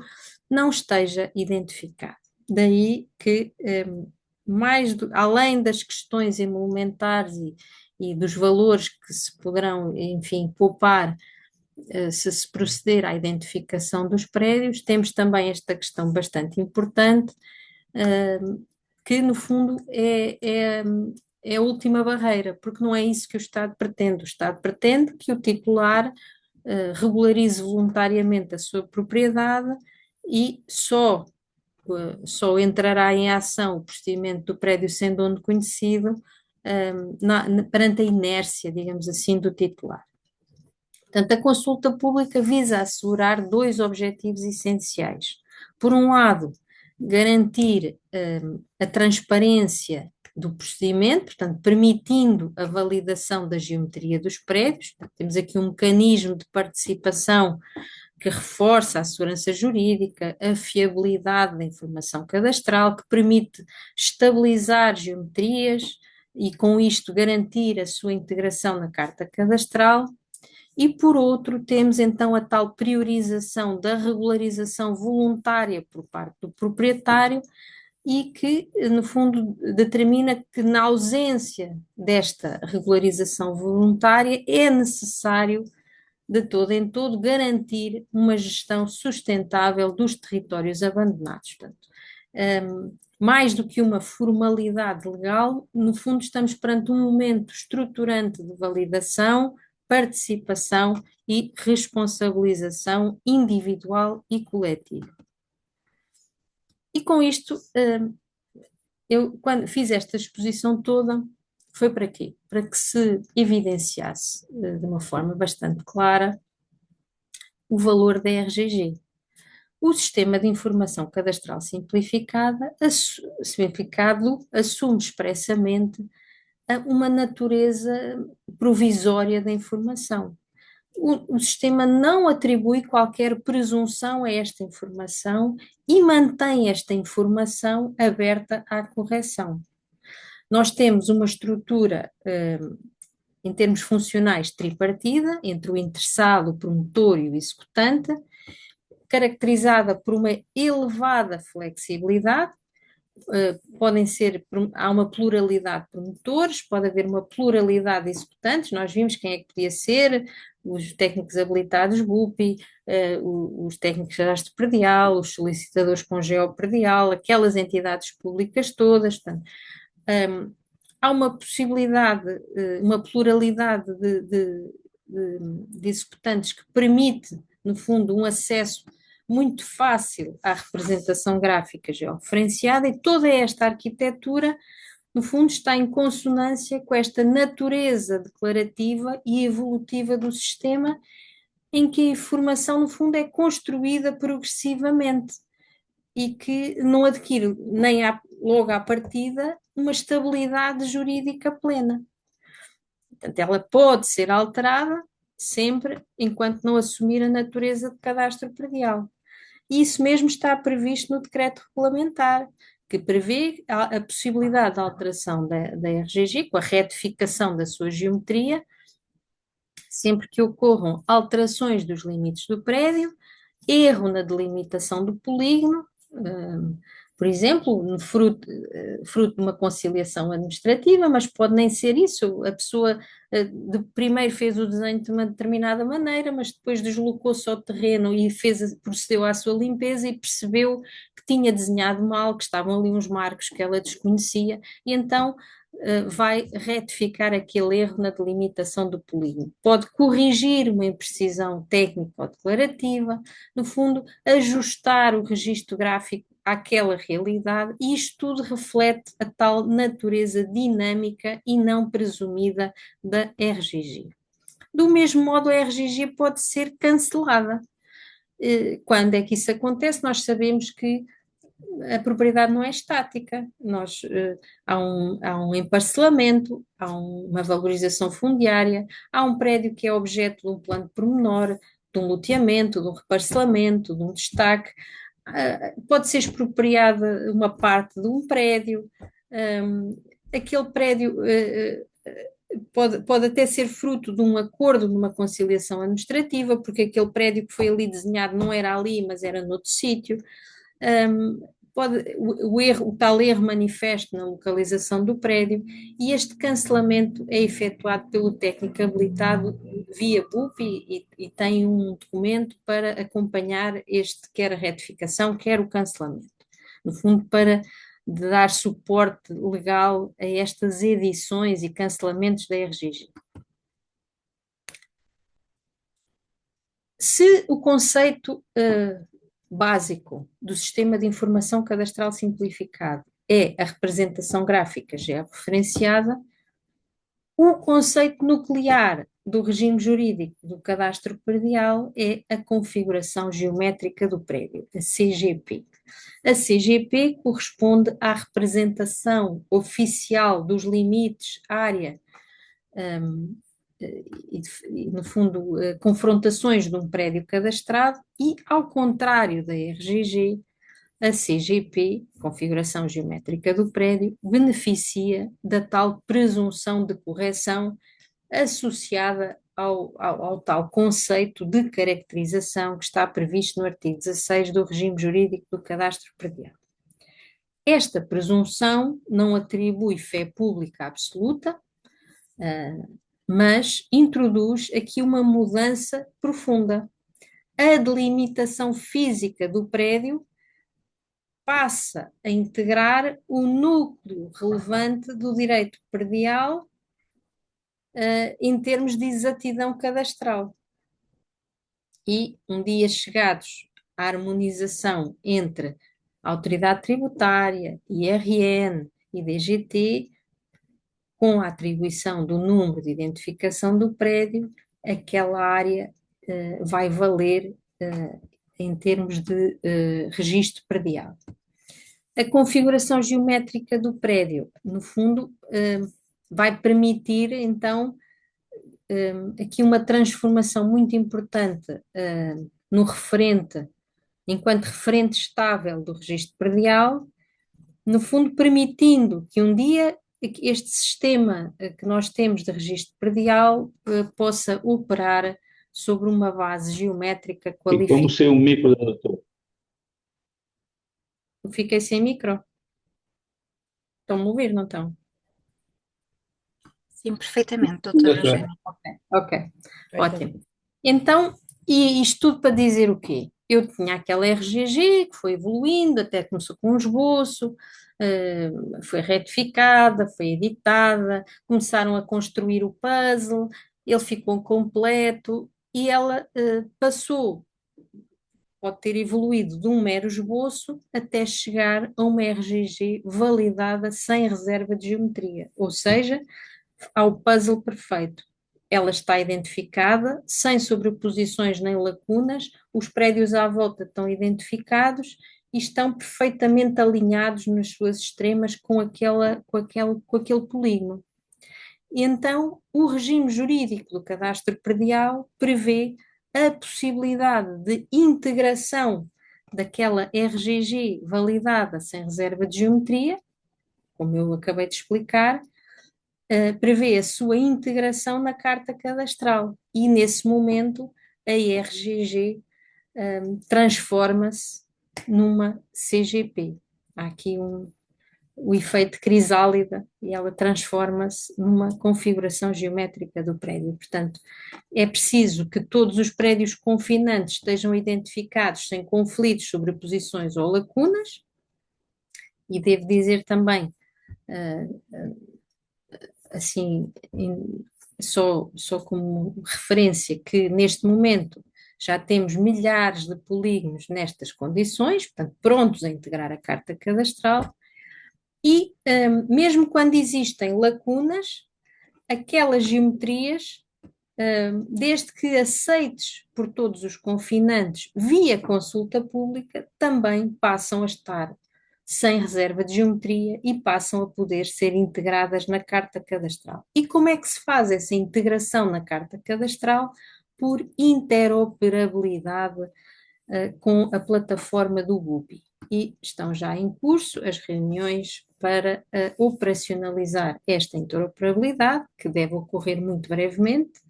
não esteja identificado. Daí que, além das questões emolumentares e dos valores que se poderão, enfim, poupar se proceder à identificação dos prédios, temos também esta questão bastante importante, que no fundo é a última barreira, porque não é isso que o Estado pretende. O Estado pretende que o titular regularize voluntariamente a sua propriedade e só entrará em ação o procedimento do prédio sem dono conhecido perante a inércia, digamos assim, do titular. Portanto, a consulta pública visa assegurar dois objetivos essenciais. Por um lado, garantir a transparência do procedimento, portanto, permitindo a validação da geometria dos prédios. Portanto, temos aqui um mecanismo de participação que reforça a segurança jurídica, a fiabilidade da informação cadastral, que permite estabilizar geometrias e, com isto, garantir a sua integração na carta cadastral. E, por outro, temos então a tal priorização da regularização voluntária por parte do proprietário e que, no fundo, determina que, na ausência desta regularização voluntária, é necessário, de todo em todo, garantir uma gestão sustentável dos territórios abandonados. Portanto, mais do que uma formalidade legal, no fundo, estamos perante um momento estruturante de validação, participação e responsabilização individual e coletiva. E com isto, eu, quando fiz esta exposição toda, foi para quê? Para que se evidenciasse de uma forma bastante clara o valor da RGG. O Sistema de Informação Cadastral Simplificado assume expressamente uma natureza provisória da informação. O sistema não atribui qualquer presunção a esta informação e mantém esta informação aberta à correção. Nós temos uma estrutura, em termos funcionais, tripartida, entre o interessado, o promotor e o executante, caracterizada por uma elevada flexibilidade. Há uma pluralidade de promotores, pode haver uma pluralidade de executantes. Nós vimos quem é que podia ser: os técnicos habilitados BUPI, os técnicos de cadastro predial, os solicitadores com geopredial, aquelas entidades públicas todas. Portanto, há uma possibilidade, uma pluralidade de executantes que permite, no fundo, um acesso muito fácil à representação gráfica georreferenciada, e toda esta arquitetura, no fundo, está em consonância com esta natureza declarativa e evolutiva do sistema, em que a informação, no fundo, é construída progressivamente e que não adquire nem logo à partida uma estabilidade jurídica plena. Portanto, ela pode ser alterada sempre enquanto não assumir a natureza de cadastro predial. E isso mesmo está previsto no decreto regulamentar, que prevê a possibilidade de alteração da RGG, com a retificação da sua geometria, sempre que ocorram alterações dos limites do prédio, erro na delimitação do polígono, por exemplo, fruto de uma conciliação administrativa, mas pode nem ser isso. A pessoa primeiro fez o desenho de uma determinada maneira, mas depois deslocou-se ao terreno e procedeu à sua limpeza e percebeu que tinha desenhado mal, que estavam ali uns marcos que ela desconhecia, e então vai retificar aquele erro na delimitação do polígono. Pode corrigir uma imprecisão técnica ou declarativa, no fundo, ajustar o registro gráfico àquela realidade, e isto tudo reflete a tal natureza dinâmica e não presumida da RGG. Do mesmo modo, a RGG pode ser cancelada. Quando é que isso acontece? Nós sabemos que a propriedade não é estática. Há um emparcelamento, uma valorização fundiária, há um prédio que é objeto de um plano de pormenor, de um loteamento, de um reparcelamento, de um destaque. Pode ser expropriada uma parte de um prédio, aquele prédio pode até ser fruto de um acordo, de uma conciliação administrativa, porque aquele prédio que foi ali desenhado não era ali, mas era noutro sítio. O tal erro manifesto na localização do prédio, e este cancelamento é efetuado pelo técnico habilitado via BUP e tem um documento para acompanhar quer a retificação, quer o cancelamento. No fundo, para dar suporte legal a estas edições e cancelamentos da RGG. Se o conceito básico do Sistema de Informação Cadastral Simplificado é a representação gráfica georreferenciada, o conceito nuclear do regime jurídico do cadastro predial é a configuração geométrica do prédio, a CGP. A CGP corresponde à representação oficial dos limites, área, e, no fundo, confrontações de um prédio cadastrado, e, ao contrário da RGG, a CGP, configuração geométrica do prédio, beneficia da tal presunção de correção associada ao tal conceito de caracterização que está previsto no artigo 16 do regime jurídico do cadastro predial. Esta presunção não atribui fé pública absoluta, mas introduz aqui uma mudança profunda. A delimitação física do prédio passa a integrar o núcleo relevante do direito predial em termos de exatidão cadastral. E, um dia chegados à harmonização entre a autoridade tributária, IRN e DGT, com a atribuição do número de identificação do prédio, aquela área vai valer em termos de registro predial. A configuração geométrica do prédio, no fundo, vai permitir, então, aqui uma transformação muito importante no referente, enquanto referente estável do registro predial, no fundo permitindo que um dia este sistema que nós temos de registro predial possa operar sobre uma base geométrica E como qualificada. ser um micro da doutora? Fiquei sem micro. Estão-me a ouvir, não estão? Sim, perfeitamente, doutora Eugênia. Ok, ótimo. Então, e isto tudo para dizer o quê? Eu tinha aquela RGG que foi evoluindo, até começou com um esboço, foi retificada, foi editada, começaram a construir o puzzle, ele ficou completo e ela pode ter evoluído de um mero esboço até chegar a uma RGG validada sem reserva de geometria, ou seja, ao puzzle perfeito. Ela está identificada, sem sobreposições nem lacunas, os prédios à volta estão identificados e estão perfeitamente alinhados nas suas extremas com aquele polígono. E então, o regime jurídico do cadastro predial prevê a possibilidade de integração daquela RGG validada sem reserva de geometria, como eu acabei de explicar, prevê a sua integração na carta cadastral e, nesse momento, a RGG transforma-se numa CGP. Há aqui o efeito crisálida e ela transforma-se numa configuração geométrica do prédio. Portanto, é preciso que todos os prédios confinantes estejam identificados sem conflitos, sobreposições ou lacunas, e devo dizer também assim, só como referência, que neste momento já temos milhares de polígonos nestas condições, portanto, prontos a integrar a carta cadastral, e mesmo quando existem lacunas, aquelas geometrias desde que aceites por todos os confinantes via consulta pública, também passam a estar sem reserva de geometria e passam a poder ser integradas na carta cadastral. E como é que se faz essa integração na carta cadastral? Por interoperabilidade com a plataforma do BUPI. E estão já em curso as reuniões para operacionalizar esta interoperabilidade, que deve ocorrer muito brevemente,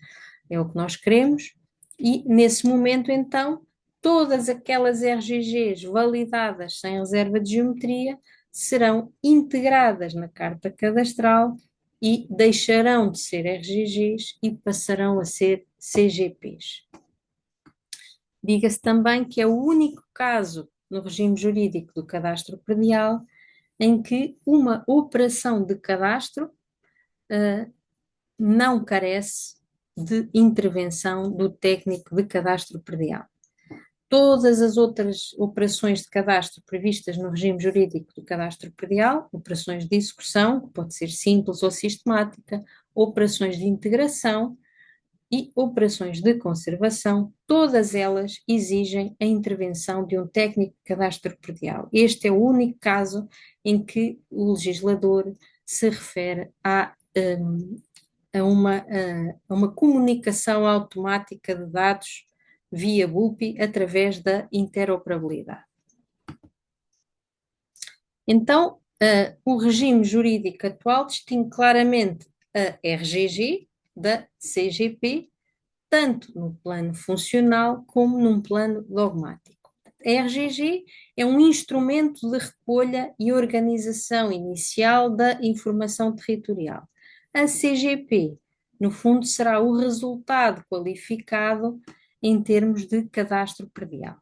é o que nós queremos, e nesse momento, então, todas aquelas RGGs validadas sem reserva de geometria serão integradas na carta cadastral e deixarão de ser RGGs e passarão a ser CGPs. Diga-se também que é o único caso no regime jurídico do cadastro predial em que uma operação de cadastro não carece de intervenção do técnico de cadastro predial. Todas as outras operações de cadastro previstas no regime jurídico do cadastro predial, operações de execução, que pode ser simples ou sistemática, operações de integração e operações de conservação, todas elas exigem a intervenção de um técnico de cadastro predial. Este é o único caso em que o legislador se refere a uma comunicação automática de dados via BUPI através da interoperabilidade. Então, o regime jurídico atual distingue claramente a RGG da CGP, tanto no plano funcional como num plano dogmático. A RGG é um instrumento de recolha e organização inicial da informação territorial. A CGP, no fundo, será o resultado qualificado em termos de cadastro predial.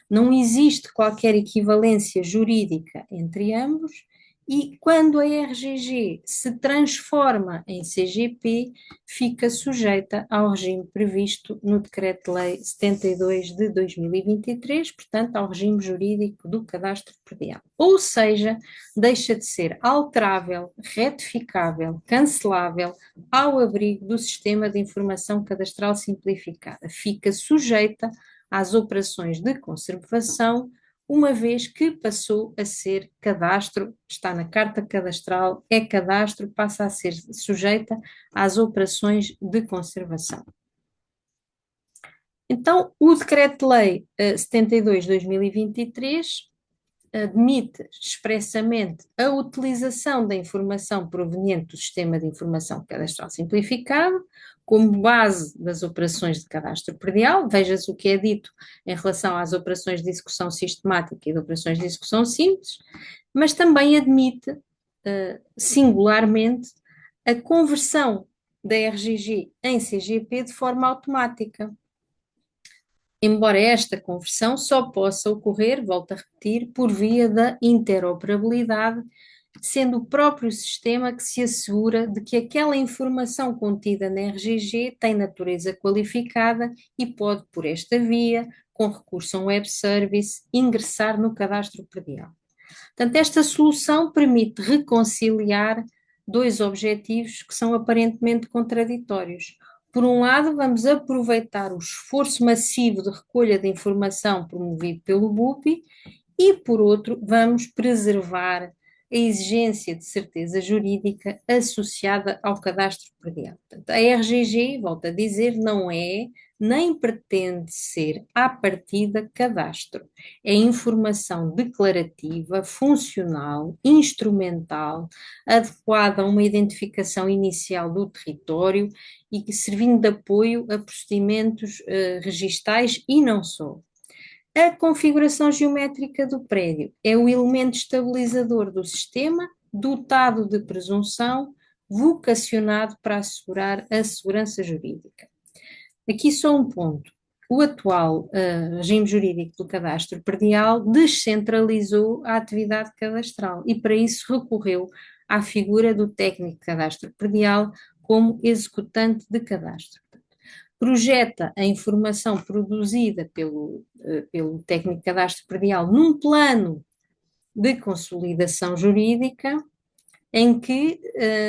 Não existe qualquer equivalência jurídica entre ambos e quando a RGG se transforma em CGP, fica sujeita ao regime previsto no Decreto-Lei 72 de 2023, portanto, ao regime jurídico do cadastro predial. Ou seja, deixa de ser alterável, retificável, cancelável ao abrigo do Sistema de Informação Cadastral Simplificada. Fica sujeita às operações de conservação, uma vez que passou a ser cadastro, está na carta cadastral, é cadastro, passa a ser sujeita às operações de conservação. Então, o Decreto-Lei 72 de 2023 admite expressamente a utilização da informação proveniente do Sistema de Informação Cadastral Simplificado como base das operações de cadastro predial. Veja-se o que é dito em relação às operações de execução sistemática e de operações de execução simples, mas também admite singularmente a conversão da RGG em CGP de forma automática. Embora esta conversão só possa ocorrer, volto a repetir, por via da interoperabilidade, sendo o próprio sistema que se assegura de que aquela informação contida na RGG tem natureza qualificada e pode, por esta via, com recurso a um web service, ingressar no cadastro predial. Portanto, esta solução permite reconciliar dois objetivos que são aparentemente contraditórios. Por um lado, vamos aproveitar o esforço massivo de recolha de informação promovido pelo BUPI e, por outro, vamos preservar a exigência de certeza jurídica associada ao cadastro predial. Portanto, a RGG, volto a dizer, não é nem pretende ser à partida cadastro. É informação declarativa, funcional, instrumental, adequada a uma identificação inicial do território e que servindo de apoio a procedimentos registais e não só. A configuração geométrica do prédio é o elemento estabilizador do sistema, dotado de presunção, vocacionado para assegurar a segurança jurídica. Aqui só um ponto. O atual regime jurídico do cadastro predial descentralizou a atividade cadastral e para isso recorreu à figura do técnico de cadastro predial como executante de cadastro. Projeta a informação produzida pelo técnico de cadastro predial num plano de consolidação jurídica em que,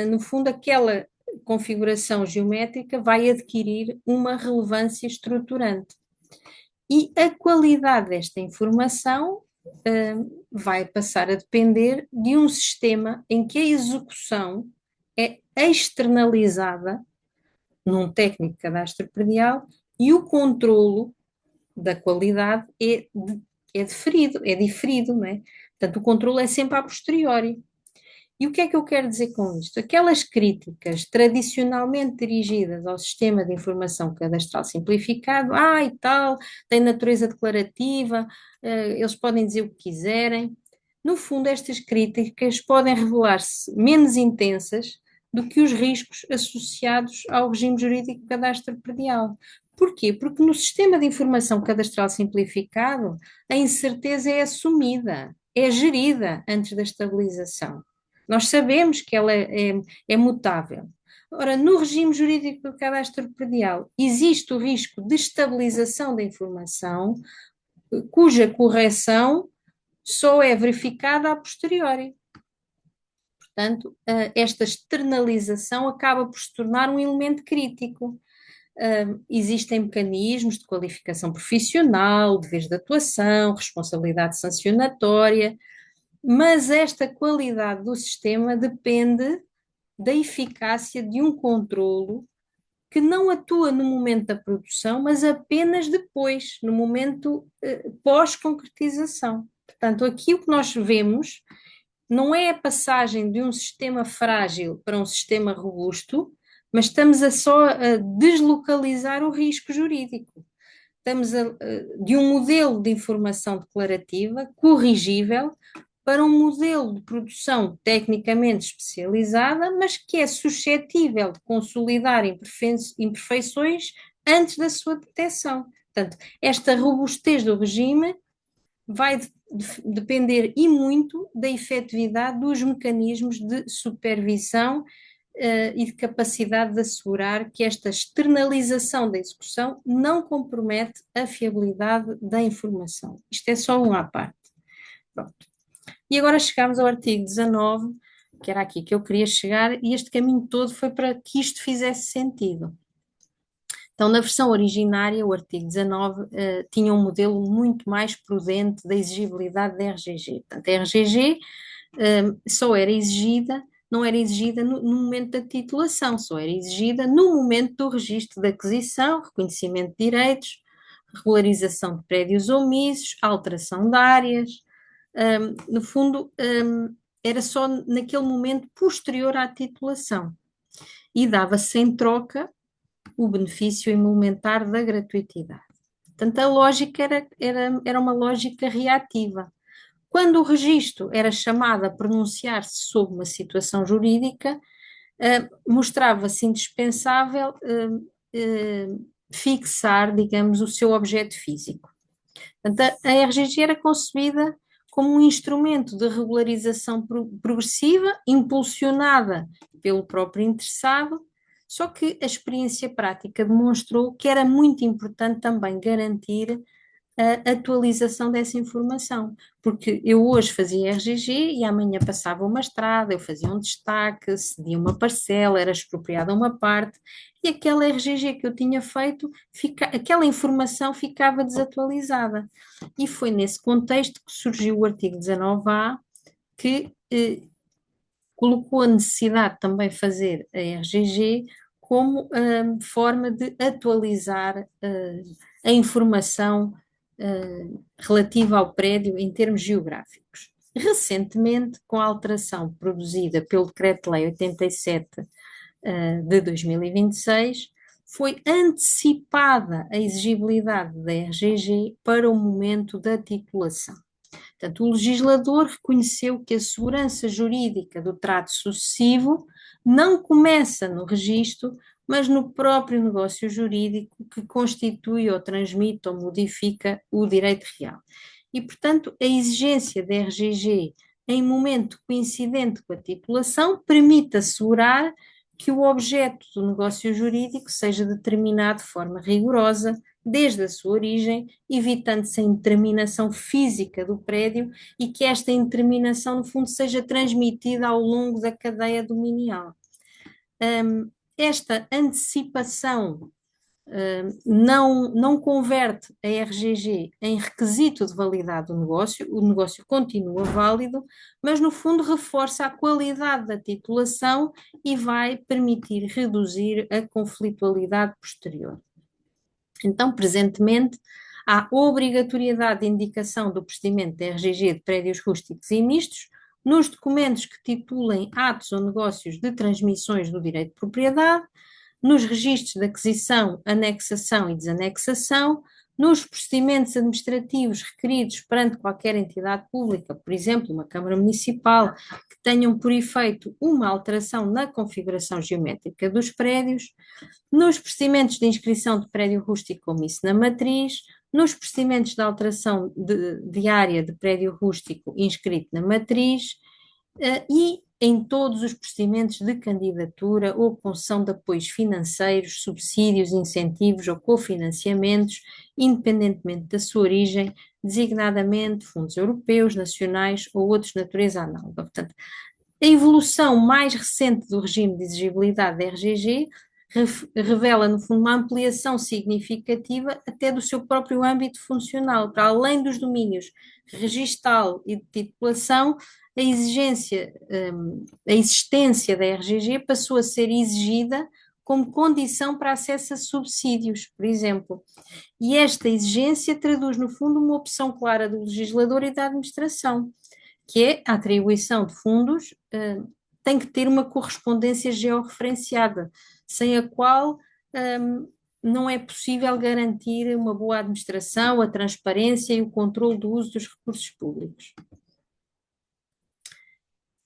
no fundo, aquela configuração geométrica vai adquirir uma relevância estruturante. E a qualidade desta informação vai passar a depender de um sistema em que a execução é externalizada num técnico de cadastro predial e o controlo da qualidade é diferido, não é? Portanto, o controlo é sempre a posteriori. E o que é que eu quero dizer com isto? Aquelas críticas tradicionalmente dirigidas ao sistema de informação cadastral simplificado, e tal, tem natureza declarativa, eles podem dizer o que quiserem. No fundo, estas críticas podem revelar-se menos intensas do que os riscos associados ao regime jurídico de cadastro predial. Porquê? Porque no sistema de informação cadastral simplificado, a incerteza é assumida, é gerida antes da estabilização. Nós sabemos que ela é mutável. Ora, no regime jurídico do cadastro predial, existe o risco de estabilização da informação, cuja correção só é verificada a posteriori. Portanto, esta externalização acaba por se tornar um elemento crítico. Existem mecanismos de qualificação profissional, deveres de atuação, responsabilidade sancionatória, mas esta qualidade do sistema depende da eficácia de um controlo que não atua no momento da produção, mas apenas depois, no momento pós-concretização. Portanto, aqui o que nós vemos não é a passagem de um sistema frágil para um sistema robusto, mas estamos só a deslocalizar o risco jurídico. Estamos de um modelo de informação declarativa corrigível para um modelo de produção tecnicamente especializada, mas que é suscetível de consolidar imperfeições antes da sua detecção. Portanto, esta robustez do regime vai depender e muito da efetividade dos mecanismos de supervisão e de capacidade de assegurar que esta externalização da execução não compromete a fiabilidade da informação. Isto é só um à parte. Pronto. E agora chegamos ao artigo 19, que era aqui que eu queria chegar, e este caminho todo foi para que isto fizesse sentido. Então, na versão originária, o artigo 19 tinha um modelo muito mais prudente da exigibilidade da RGG. Portanto, a RGG só era exigida, não era exigida no momento da titulação, só era exigida no momento do registro de aquisição, reconhecimento de direitos, regularização de prédios omissos, alteração de áreas. No fundo, era só naquele momento posterior à titulação e dava-se em troca o benefício implementar da gratuitidade. Portanto, a lógica era uma lógica reativa. Quando o registro era chamado a pronunciar-se sobre uma situação jurídica, mostrava-se indispensável fixar, digamos, o seu objeto físico. Portanto, a RGG era concebida como um instrumento de regularização progressiva, impulsionada pelo próprio interessado, só que a experiência prática demonstrou que era muito importante também garantir a atualização dessa informação, porque eu hoje fazia RGG e amanhã passava uma estrada, eu fazia um destaque, cedia uma parcela, era expropriada uma parte, e aquela RGG que eu tinha feito, aquela informação ficava desatualizada. E foi nesse contexto que surgiu o artigo 19A, que colocou a necessidade de também fazer a RGG como forma de atualizar a informação relativa ao prédio em termos geográficos. Recentemente, com a alteração produzida pelo Decreto-Lei 87 de 2026, foi antecipada a exigibilidade da RGG para o momento da titulação. Portanto, o legislador reconheceu que a segurança jurídica do trato sucessivo não começa no registro, mas no próprio negócio jurídico que constitui ou transmite ou modifica o direito real. E, portanto, a exigência da RGG em momento coincidente com a titulação permite assegurar que o objeto do negócio jurídico seja determinado de forma rigorosa desde a sua origem, evitando-se a indeterminação física do prédio e que esta indeterminação, no fundo, seja transmitida ao longo da cadeia dominial. esta antecipação não converte a RGG em requisito de validade do negócio, o negócio continua válido, mas no fundo reforça a qualidade da titulação e vai permitir reduzir a conflitualidade posterior. Então, presentemente, há obrigatoriedade de indicação do procedimento de RGG de prédios rústicos e mistos nos documentos que titulem atos ou negócios de transmissões do direito de propriedade, nos registros de aquisição, anexação e desanexação, nos procedimentos administrativos requeridos perante qualquer entidade pública, por exemplo, uma Câmara Municipal, que tenham por efeito uma alteração na configuração geométrica dos prédios, nos procedimentos de inscrição de prédio rústico omisso na matriz, nos procedimentos de alteração de área de prédio rústico inscrito na matriz, e em todos os procedimentos de candidatura ou concessão de apoios financeiros, subsídios, incentivos ou cofinanciamentos, independentemente da sua origem, designadamente fundos europeus, nacionais ou outros de natureza análoga. Portanto, a evolução mais recente do regime de exigibilidade da RGG revela, no fundo, uma ampliação significativa até do seu próprio âmbito funcional, para além dos domínios registal e de titulação, a existência da RGG passou a ser exigida como condição para acesso a subsídios, por exemplo. E esta exigência traduz, no fundo, uma opção clara do legislador e da administração, que é a atribuição de fundos, tem que ter uma correspondência georreferenciada, sem a qual não é possível garantir uma boa administração, a transparência e o controle do uso dos recursos públicos.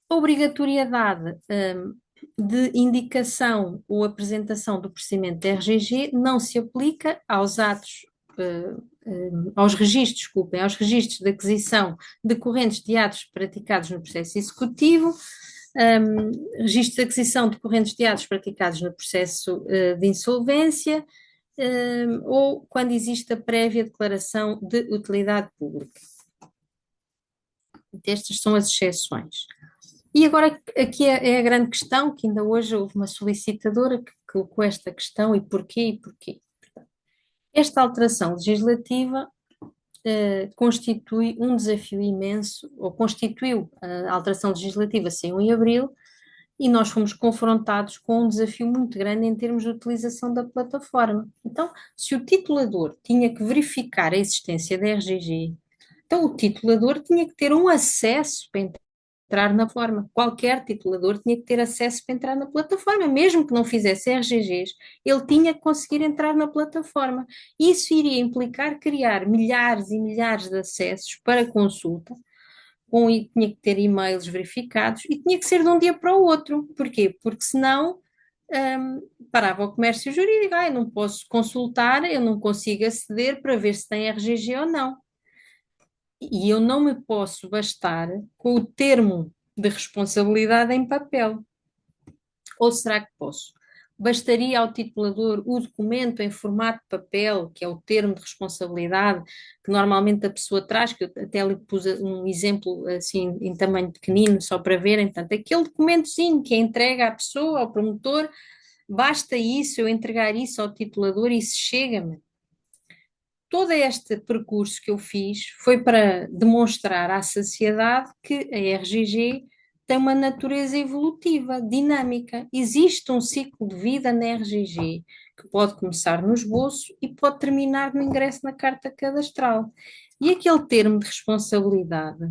A obrigatoriedade de indicação ou apresentação do procedimento de RGG não se aplica aos atos, aos registros de aquisição decorrentes de atos praticados no processo executivo, registros de aquisição decorrentes de atos praticados no processo de insolvência, ou quando existe a prévia declaração de utilidade pública. Estas são as exceções. E agora aqui é a grande questão, que ainda hoje houve uma solicitadora que colocou esta questão, e porquê? Esta alteração legislativa constitui um desafio imenso, ou constituiu, a alteração legislativa saiu em abril, e nós fomos confrontados com um desafio muito grande em termos de utilização da plataforma. Então, se o titulador tinha que verificar a existência da RGG, então o titulador tinha que ter um acesso para entrar na plataforma. Qualquer titulador tinha que ter acesso para entrar na plataforma, mesmo que não fizesse RGGs, ele tinha que conseguir entrar na plataforma. Isso iria implicar criar milhares e milhares de acessos para consulta, tinha que ter e-mails verificados e tinha que ser de um dia para o outro. Porquê? Porque senão parava o comércio jurídico, eu não posso consultar, eu não consigo aceder para ver se tem RGG ou não. E eu não me posso bastar com o termo de responsabilidade em papel. Ou será que posso? Bastaria ao titulador o documento em formato de papel, que é o termo de responsabilidade, que normalmente a pessoa traz, que eu até lhe pus um exemplo assim em tamanho pequenino, só para verem, portanto, aquele documentozinho que é entregue à pessoa, ao promotor, basta isso, eu entregar isso ao titulador e isso chega-me. Todo este percurso que eu fiz foi para demonstrar à sociedade que a RGG tem uma natureza evolutiva, dinâmica. Existe um ciclo de vida na RGG, que pode começar no esboço e pode terminar no ingresso na carta cadastral. E aquele termo de responsabilidade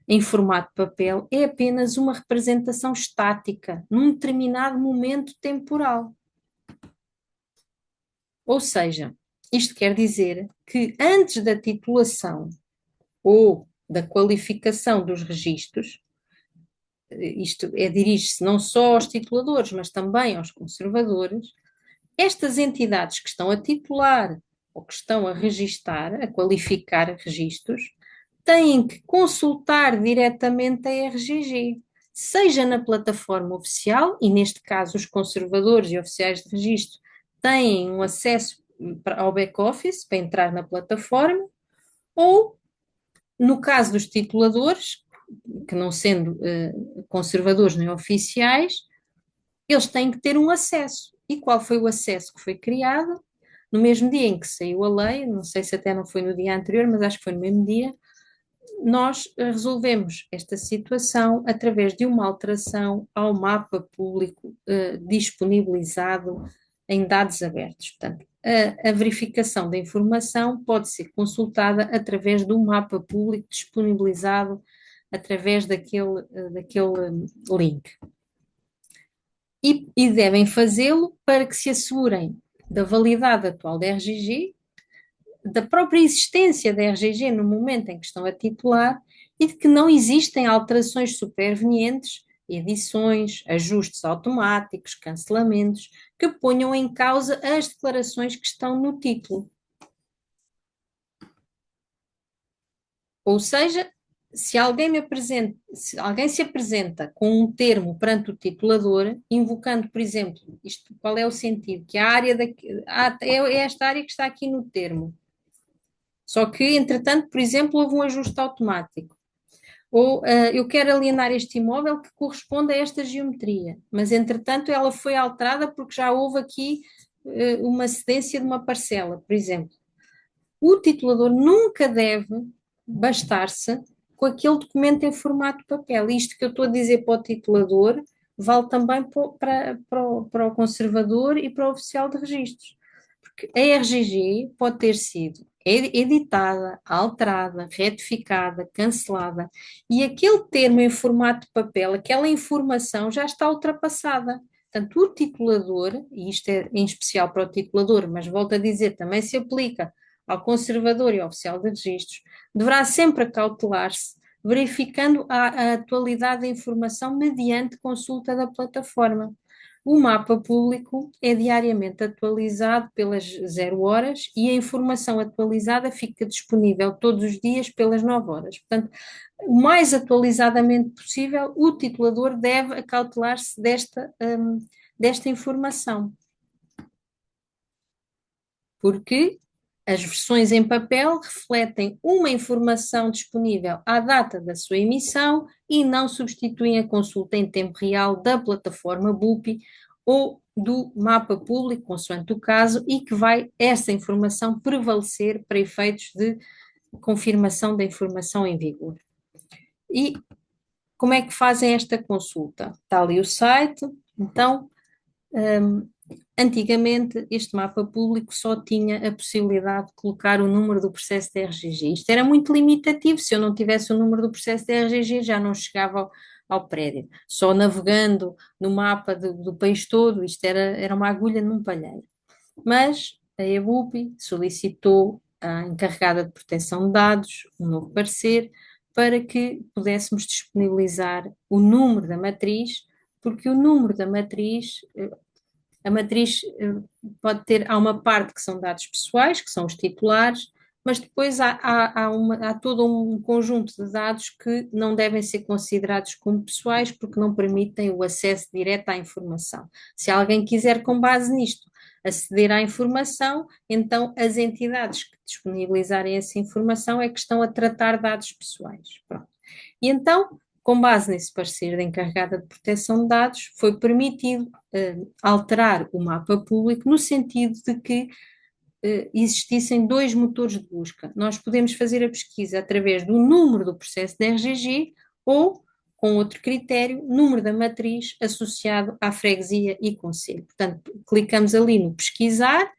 em formato de papel é apenas uma representação estática, num determinado momento temporal. Ou seja, isto quer dizer que antes da titulação ou da qualificação dos registros, isto dirige-se não só aos tituladores, mas também aos conservadores, estas entidades que estão a titular ou que estão a registar, a qualificar registros, têm que consultar diretamente a RGG, seja na plataforma oficial, e neste caso os conservadores e oficiais de registro têm um acesso ao back-office para entrar na plataforma, ou, no caso dos tituladores, que não sendo conservadores nem oficiais, eles têm que ter um acesso. E qual foi o acesso que foi criado? No mesmo dia em que saiu a lei, não sei se até não foi no dia anterior, mas acho que foi no mesmo dia, nós resolvemos esta situação através de uma alteração ao mapa público disponibilizado em dados abertos. Portanto, a verificação da informação pode ser consultada através do mapa público disponibilizado através daquele link. E devem fazê-lo para que se assegurem da validade atual da RGG, da própria existência da RGG no momento em que estão a titular e de que não existem alterações supervenientes, edições, ajustes automáticos, cancelamentos, que ponham em causa as declarações que estão no título. Ou seja, se alguém se apresenta com um termo perante o titulador, invocando, por exemplo, qual é o sentido? Que a área é esta área que está aqui no termo. Só que, entretanto, por exemplo, houve um ajuste automático. Ou eu quero alienar este imóvel que corresponde a esta geometria, mas, entretanto, ela foi alterada porque já houve aqui uma cedência de uma parcela, por exemplo. O titulador nunca deve bastar-se com aquele documento em formato de papel. Isto que eu estou a dizer para o titulador vale também para o conservador e para o oficial de registros. Porque a RGG pode ter sido editada, alterada, retificada, cancelada, e aquele termo em formato de papel, aquela informação já está ultrapassada. Portanto, o titulador, e isto é em especial para o titulador, mas volto a dizer, também se aplica ao conservador e ao oficial de registros, deverá sempre acautelar-se, verificando a atualidade da informação mediante consulta da plataforma. O mapa público é diariamente atualizado pelas 0 horas e a informação atualizada fica disponível todos os dias pelas 9 horas. Portanto, o mais atualizadamente possível, o titulador deve acautelar-se desta informação. Porque as versões em papel refletem uma informação disponível à data da sua emissão e não substituem a consulta em tempo real da plataforma BUPI ou do mapa público, consoante o caso, e que vai essa informação prevalecer para efeitos de confirmação da informação em vigor. E como é que fazem esta consulta? Está ali o site, então, antigamente, este mapa público só tinha a possibilidade de colocar o número do processo de RGG. Isto era muito limitativo. Se eu não tivesse o número do processo de RGG, já não chegava ao prédio. Só navegando no mapa do país todo, isto era uma agulha num palheiro. Mas a EBUPI solicitou à encarregada de proteção de dados um novo parecer para que pudéssemos disponibilizar o número da matriz, porque o número da matriz a matriz há uma parte que são dados pessoais, que são os titulares, mas depois há todo um conjunto de dados que não devem ser considerados como pessoais porque não permitem o acesso direto à informação. Se alguém quiser, com base nisto, aceder à informação, então as entidades que disponibilizarem essa informação é que estão a tratar dados pessoais. Pronto. E então, com base nesse parecer da encarregada de proteção de dados, foi permitido alterar o mapa público no sentido de que existissem 2 motores de busca. Nós podemos fazer a pesquisa através do número do processo de RGG ou, com outro critério, número da matriz associado à freguesia e concelho. Portanto, clicamos ali no pesquisar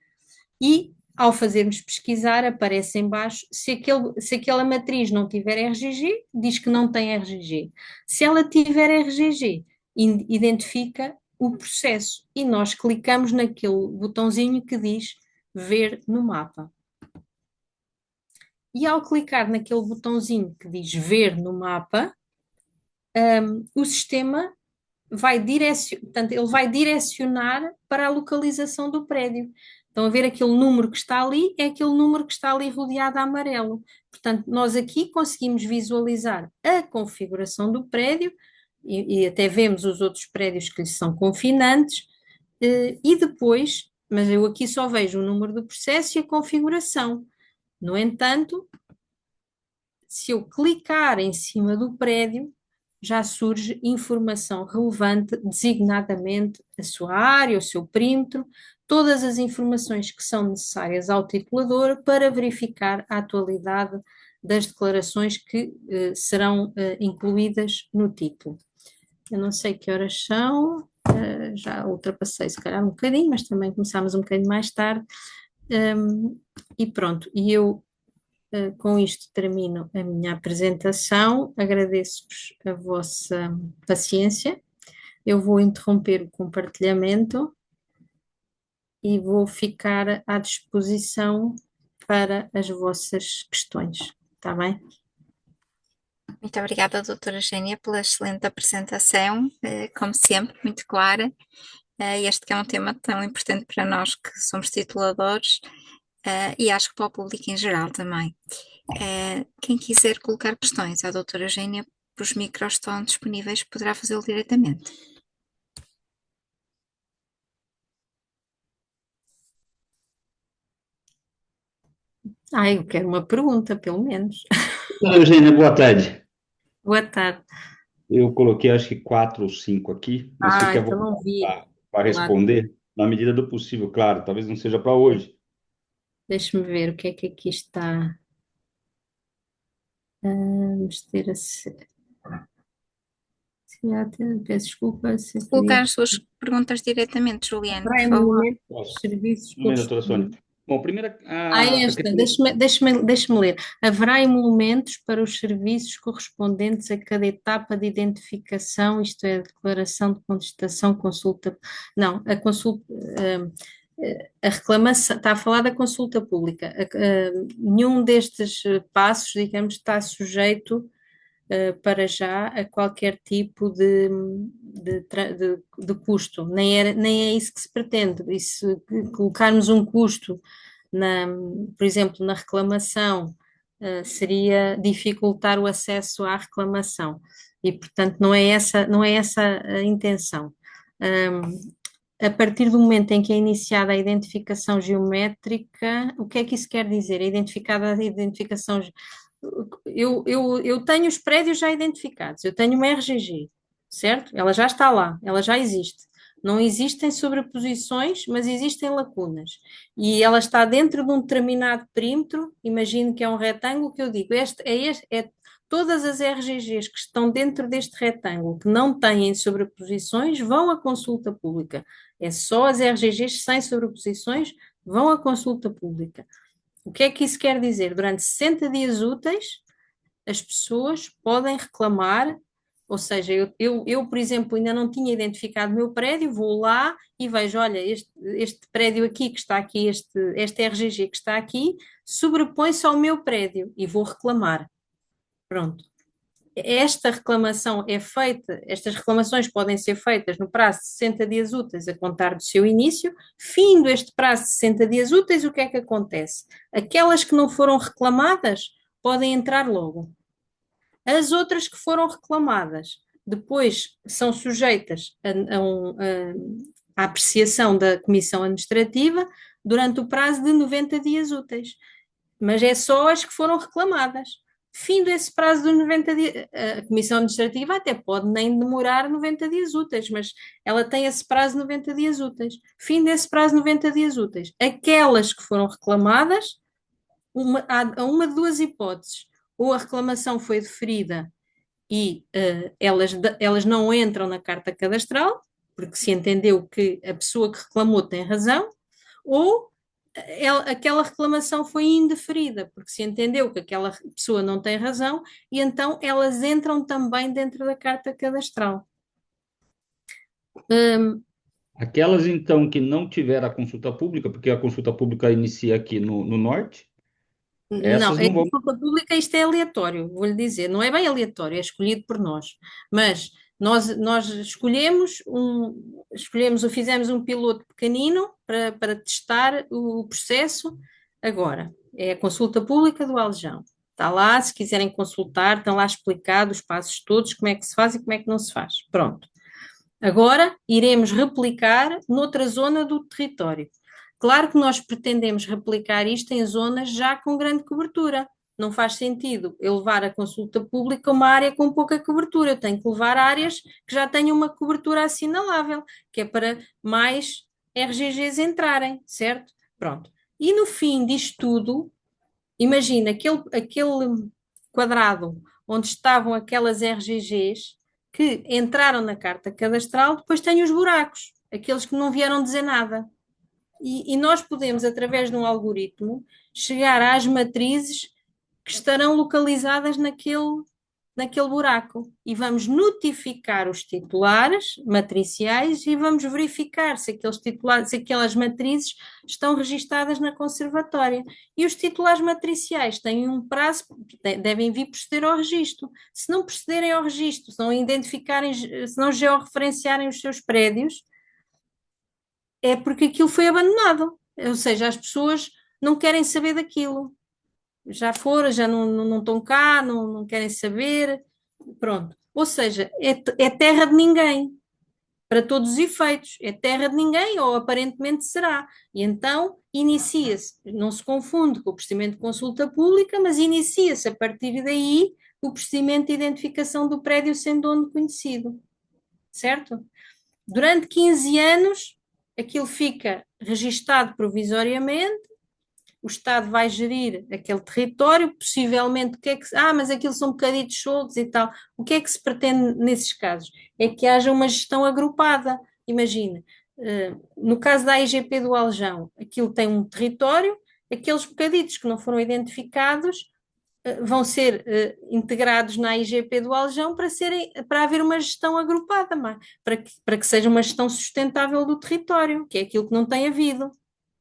e, ao fazermos pesquisar, aparece em baixo, se aquela matriz não tiver RGG, diz que não tem RGG. Se ela tiver RGG, identifica o processo e nós clicamos naquele botãozinho que diz ver no mapa. E ao clicar naquele botãozinho que diz ver no mapa, o sistema ele vai direcionar para a localização do prédio. Estão a ver aquele número que está ali, é aquele número que está ali rodeado a amarelo. Portanto, nós aqui conseguimos visualizar a configuração do prédio e até vemos os outros prédios que lhe são confinantes e depois, mas eu aqui só vejo o número do processo e a configuração. No entanto, se eu clicar em cima do prédio, já surge informação relevante, designadamente a sua área, o seu perímetro, todas as informações que são necessárias ao titulador para verificar a atualidade das declarações que serão incluídas no título. Eu não sei que horas são, já ultrapassei se calhar um bocadinho, mas também começámos um bocadinho mais tarde. E pronto, e eu com isto termino a minha apresentação, agradeço-vos a vossa paciência, eu vou interromper o compartilhamento e vou ficar à disposição para as vossas questões, está bem? Muito obrigada, doutora Eugénia, pela excelente apresentação, como sempre, muito clara. Este que é um tema tão importante para nós que somos tituladores, e acho que para o público em geral também. Quem quiser colocar questões à doutora Eugénia, os micros estão disponíveis, poderá fazê-lo diretamente. Eu quero uma pergunta, pelo menos. Doutora Eugênia, boa tarde. Boa tarde. Eu coloquei acho que 4 ou 5 aqui, mas fique à então não vi. vontade para responder, na medida do possível, claro. Talvez não seja para hoje. Deixa-me ver o que é que aqui está. Vamos ter a peço desculpa. Colocar as suas perguntas diretamente, Juliana, por favor. Serviços Um minuto, doutora Sônia. Bom, primeiro... Deixa-me ler. Haverá emolumentos para os serviços correspondentes a cada etapa de identificação, isto é, declaração de contestação, consulta... Não, a consulta... A reclamação, está a falar da consulta pública. Nenhum destes passos, digamos, está sujeito para já a qualquer tipo de custo, nem é isso que se pretende. E se colocarmos um custo, por exemplo, na reclamação, seria dificultar o acesso à reclamação. E, portanto, não é essa a intenção. A partir do momento em que é iniciada a identificação geométrica, o que é que isso quer dizer? Identificada a identificação... Eu tenho os prédios já identificados, eu tenho uma RGG, certo? Ela já está lá, ela já existe. Não existem sobreposições, mas existem lacunas. E ela está dentro de um determinado perímetro, imagino que é um retângulo, que eu digo, todas as RGGs que estão dentro deste retângulo, que não têm sobreposições, vão à consulta pública. É só as RGGs sem sobreposições vão à consulta pública. O que é que isso quer dizer? Durante 60 dias úteis, as pessoas podem reclamar, ou seja, eu, por exemplo, ainda não tinha identificado o meu prédio, vou lá e vejo, olha, este prédio aqui que está aqui, este RGG que está aqui, sobrepõe-se ao meu prédio e vou reclamar. Pronto. Esta reclamação é feita, estas reclamações podem ser feitas no prazo de 60 dias úteis a contar do seu início. Findo este prazo de 60 dias úteis, o que é que acontece? Aquelas que não foram reclamadas podem entrar logo. As outras que foram reclamadas depois são sujeitas à apreciação da Comissão Administrativa durante o prazo de 90 dias úteis. Mas é só as que foram reclamadas. Findo esse prazo dos 90 dias, a Comissão Administrativa até pode nem demorar 90 dias úteis, mas ela tem esse prazo de 90 dias úteis. Findo esse prazo de 90 dias úteis, aquelas que foram reclamadas, há uma de duas hipóteses. Ou a reclamação foi deferida e elas não entram na carta cadastral, porque se entendeu que a pessoa que reclamou tem razão, ou aquela reclamação foi indeferida, porque se entendeu que aquela pessoa não tem razão, e então elas entram também dentro da carta cadastral. Aquelas, então, que não tiveram a consulta pública, porque a consulta pública inicia aqui no norte, essas não vão... A consulta pública, isto é aleatório, vou-lhe dizer, não é bem aleatório, é escolhido por nós, mas nós escolhemos fizemos um piloto pequenino para testar o processo. Agora, é a consulta pública do Aljão. Está lá, se quiserem consultar, estão lá explicados os passos todos, como é que se faz e como é que não se faz. Pronto. Agora, iremos replicar noutra zona do território. Claro que nós pretendemos replicar isto em zonas já com grande cobertura. Não faz sentido eu levar a consulta pública a uma área com pouca cobertura. Eu tenho que levar áreas que já tenham uma cobertura assinalável, que é para mais RGGs entrarem, certo? Pronto. E no fim disto tudo, imagina aquele quadrado onde estavam aquelas RGGs que entraram na carta cadastral, depois tem os buracos, aqueles que não vieram dizer nada. E nós podemos, através de um algoritmo, chegar às matrizes que estarão localizadas naquele buraco. E vamos notificar os titulares matriciais e vamos verificar se aquelas matrizes estão registadas na conservatória. E os titulares matriciais têm um prazo, devem vir proceder ao registro. Se não procederem ao registro, se não identificarem, se não georreferenciarem os seus prédios, é porque aquilo foi abandonado. Ou seja, as pessoas não querem saber daquilo. Já foram, já não estão cá, não querem saber. Pronto. Ou seja, é terra de ninguém. Para todos os efeitos. É terra de ninguém, ou aparentemente será. E então inicia-se, não se confunde com o procedimento de consulta pública, mas inicia-se a partir daí o procedimento de identificação do prédio sem dono conhecido. Certo? Durante 15 anos, aquilo fica registado provisoriamente, o Estado vai gerir aquele território, possivelmente, mas aquilo são bocaditos soltos e tal. O que é que se pretende nesses casos? É que haja uma gestão agrupada. Imagina, no caso da IGP do Aljão, aquilo tem um território, aqueles bocaditos que não foram identificados vão ser integrados na IGP do Aljão para haver uma gestão agrupada, para que seja uma gestão sustentável do território, que é aquilo que não tem havido.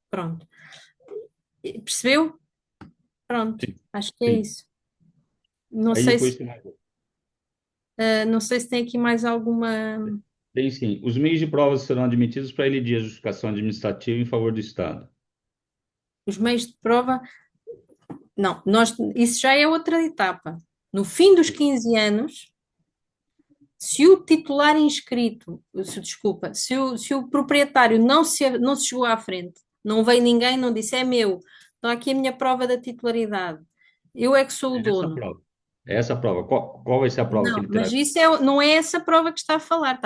Pronto. Percebeu? Pronto, Sim, acho que é sim. isso. Não Aí sei depois se, tem mais. não sei se tem aqui mais alguma. Tem sim. Os meios de prova serão admitidos para elidir a justificação administrativa em favor do Estado. Os meios de prova. Não, isso já é outra etapa. No fim dos 15 anos, se o titular inscrito, desculpa, se o proprietário não se chegou à frente, não veio ninguém, não disse é meu, está aqui a minha prova da titularidade, eu é que sou o É essa dono. prova. É essa prova. Qual vai ser a prova que Não, ele terá? mas não é essa prova que está a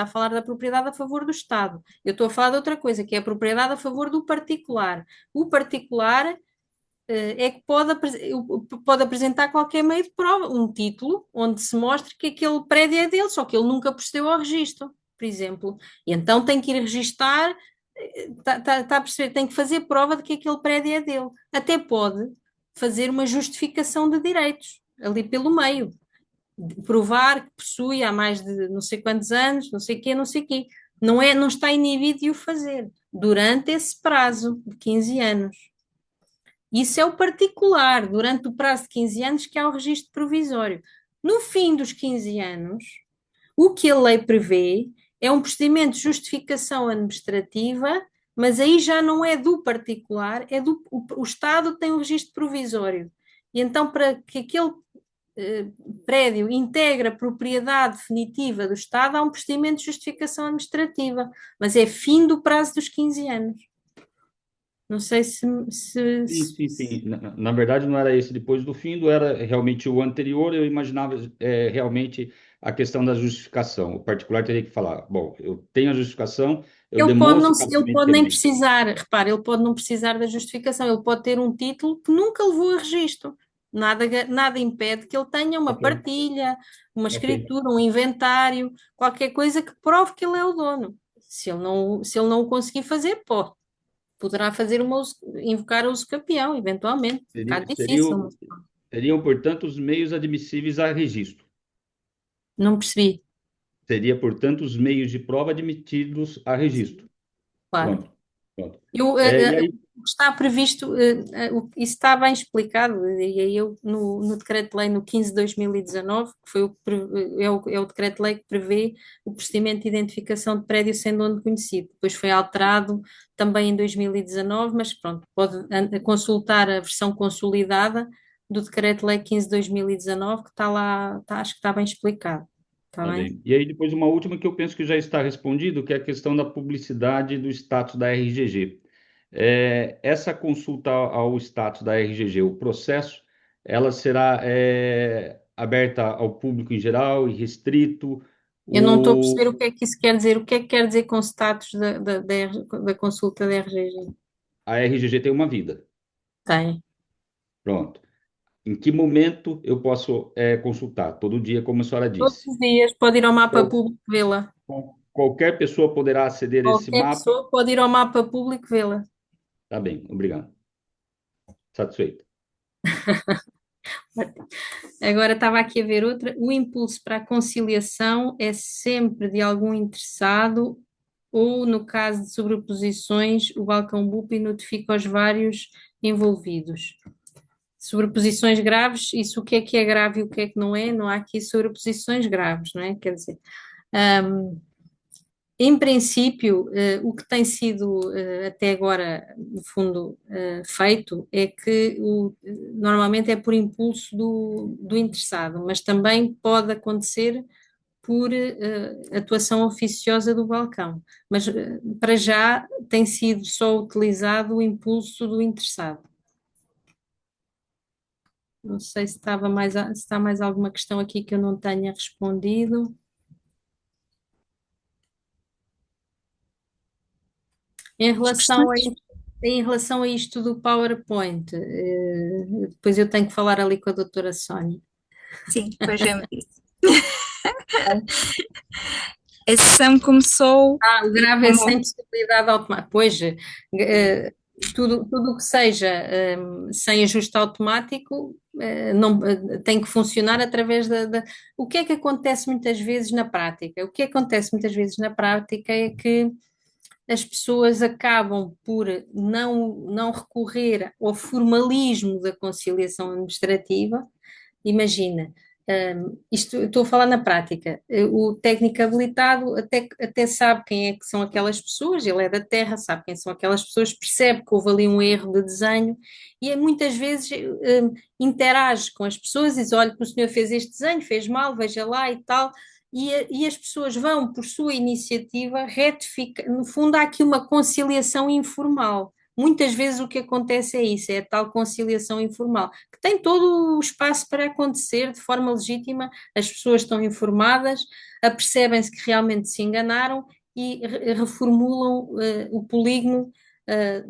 falar da propriedade a favor do Estado. Eu estou a falar de outra coisa, que é a propriedade a favor do particular. O particular é que pode apresentar qualquer meio de prova, um título onde se mostre que aquele prédio é dele, só que ele nunca procedeu ao registro, por exemplo. E então tem que ir registar, está a perceber, tem que fazer prova de que aquele prédio é dele. Até pode fazer uma justificação de direitos ali pelo meio, provar que possui há mais de não sei quantos anos, não sei o quê, não sei o quê. Não está inibido de o fazer durante esse prazo de 15 anos. Isso é o particular, durante o prazo de 15 anos que há o registro provisório. No fim dos 15 anos, o que a lei prevê é um procedimento de justificação administrativa, mas aí já não é do particular, o Estado tem um registro provisório. E então, para que aquele prédio integre a propriedade definitiva do Estado, há um procedimento de justificação administrativa, mas é fim do prazo dos 15 anos. Não sei Sim. Na verdade, não era esse depois do fim, era realmente o anterior. Eu imaginava realmente a questão da justificação. O particular teria que falar: bom, eu tenho a justificação, eu demonstro que Ele realmente pode nem tem. precisar, repare, ele pode não precisar da justificação, ele pode ter um título que nunca levou a registro. Nada impede que ele tenha uma Ok, partilha, uma ok. escritura, um inventário, qualquer coisa que prove que ele é o dono. Se ele não o conseguir fazer, poderá invocar o uso capião, eventualmente. Um bocado difícil, Seriam, mas seriam, portanto, os meios admissíveis a registro. não percebi, Seria, portanto, os meios de prova admitidos a registro. claro. Pronto, pronto. Eu, E aí, o que está previsto, isso está bem explicado, e aí eu no Decreto-Lei no 15 de 2019, que foi é o Decreto-Lei que prevê o procedimento de identificação de prédio sem dono conhecido. Depois foi alterado também em 2019, mas pronto, pode consultar a versão consolidada do Decreto-Lei 15 de 2019, que está lá, acho que está bem explicado. Está tá bem? bem. E aí, depois, uma última que eu penso que já está respondido, que é a questão da publicidade do status da RGG. Essa consulta ao status da RGG, o processo ela será aberta ao público em geral e restrito? Eu não estou a perceber O, o que é que isso quer dizer. O que é que quer dizer com status da consulta da RGG? a RGG tem uma vida. Tem. Pronto. Em que momento eu posso consultar? Todo dia, como a senhora Todos disse. os dias pode ir ao mapa Qual- público vê-la. Qualquer pessoa poderá aceder a esse Qualquer mapa? pessoa pode ir ao mapa público vê-la. Tá bem, obrigado. Satisfeito. Agora estava aqui a ver outra. O impulso para a conciliação é sempre de algum interessado ou, no caso de sobreposições, o balcão BUPI notifica os vários envolvidos. Sobreposições graves, isso o que é grave e o que é que não é? Não há aqui sobreposições graves, não é? Quer dizer, em princípio, o que tem sido até agora, no fundo, feito é que normalmente é por impulso do interessado, mas também pode acontecer por atuação oficiosa do balcão. Mas para já tem sido só utilizado o impulso do interessado. Não sei se se está mais alguma questão aqui que eu não tenha respondido. Em As relação a questões? isto, em relação a isto do PowerPoint, depois eu tenho que falar ali com a doutora Sónia. Sim, depois vemos isso. A sessão começou O e grave é como sem possibilidade automática. Pois, tudo o que seja sem ajuste automático não, tem que funcionar através O que é que acontece muitas vezes na prática? O que acontece muitas vezes na prática é que as pessoas acabam por não recorrer ao formalismo da conciliação administrativa. Imagina, isto eu estou a falar na prática. O técnico habilitado até sabe quem é que são aquelas pessoas, ele é da terra, sabe quem são aquelas pessoas, percebe que houve ali um erro de desenho e muitas vezes interage com as pessoas e diz: olha, que o senhor fez este desenho, fez mal, veja lá e tal. E as pessoas vão, por sua iniciativa, retificar. No fundo, há aqui uma conciliação informal. Muitas vezes o que acontece é isso, é a tal conciliação informal, que tem todo o espaço para acontecer de forma legítima, as pessoas estão informadas, apercebem-se que realmente se enganaram e reformulam o polígono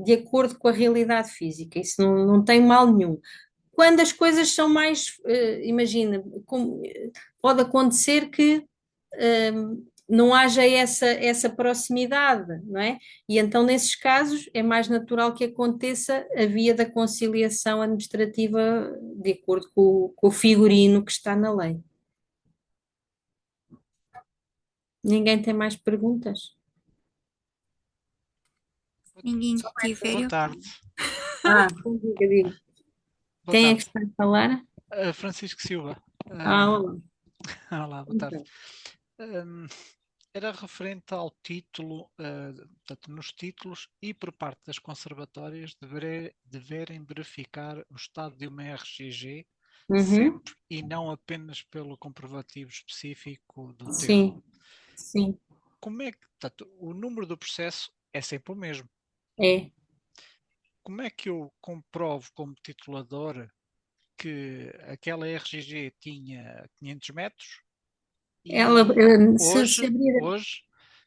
de acordo com a realidade física. Isso não tem mal nenhum. Quando as coisas são mais, imagina, pode acontecer que não haja essa proximidade, não é? E então, nesses casos, é mais natural que aconteça a via da conciliação administrativa de acordo com o figurino que está na lei. Ninguém tem mais perguntas? ninguém Boa tiver, tarde. Então diga. Boa Quem é tarde. que está a falar? Francisco Silva. Olá. Olá, boa tarde. Então. Era referente ao título, portanto, nos títulos e por parte das conservatórias deverem verificar o estado de uma RGG sempre e não apenas pelo comprovativo específico do termo. Sim, Como é que, portanto, o número do processo é sempre o mesmo? é. Como é que eu comprovo como titulador que aquela RGG tinha 500 metros Ela, e se abrir, hoje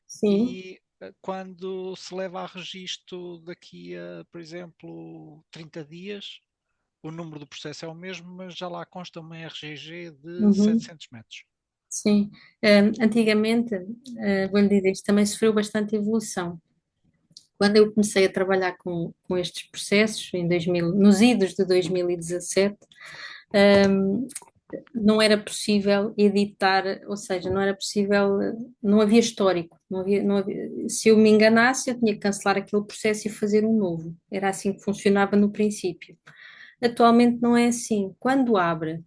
sim. e quando se leva a registro daqui a, por exemplo, 30 dias, o número do processo é o mesmo, mas já lá consta uma RGG de 700 metros. Sim. Antigamente, vou-lhe dizer, isto também sofreu bastante evolução. Quando eu comecei a trabalhar com estes processos, nos idos de 2017, não era possível editar, ou seja, não era possível, não havia histórico, se eu me enganasse, eu tinha que cancelar aquele processo e fazer um novo. Era assim que funcionava no princípio. Atualmente não é assim. Quando abre,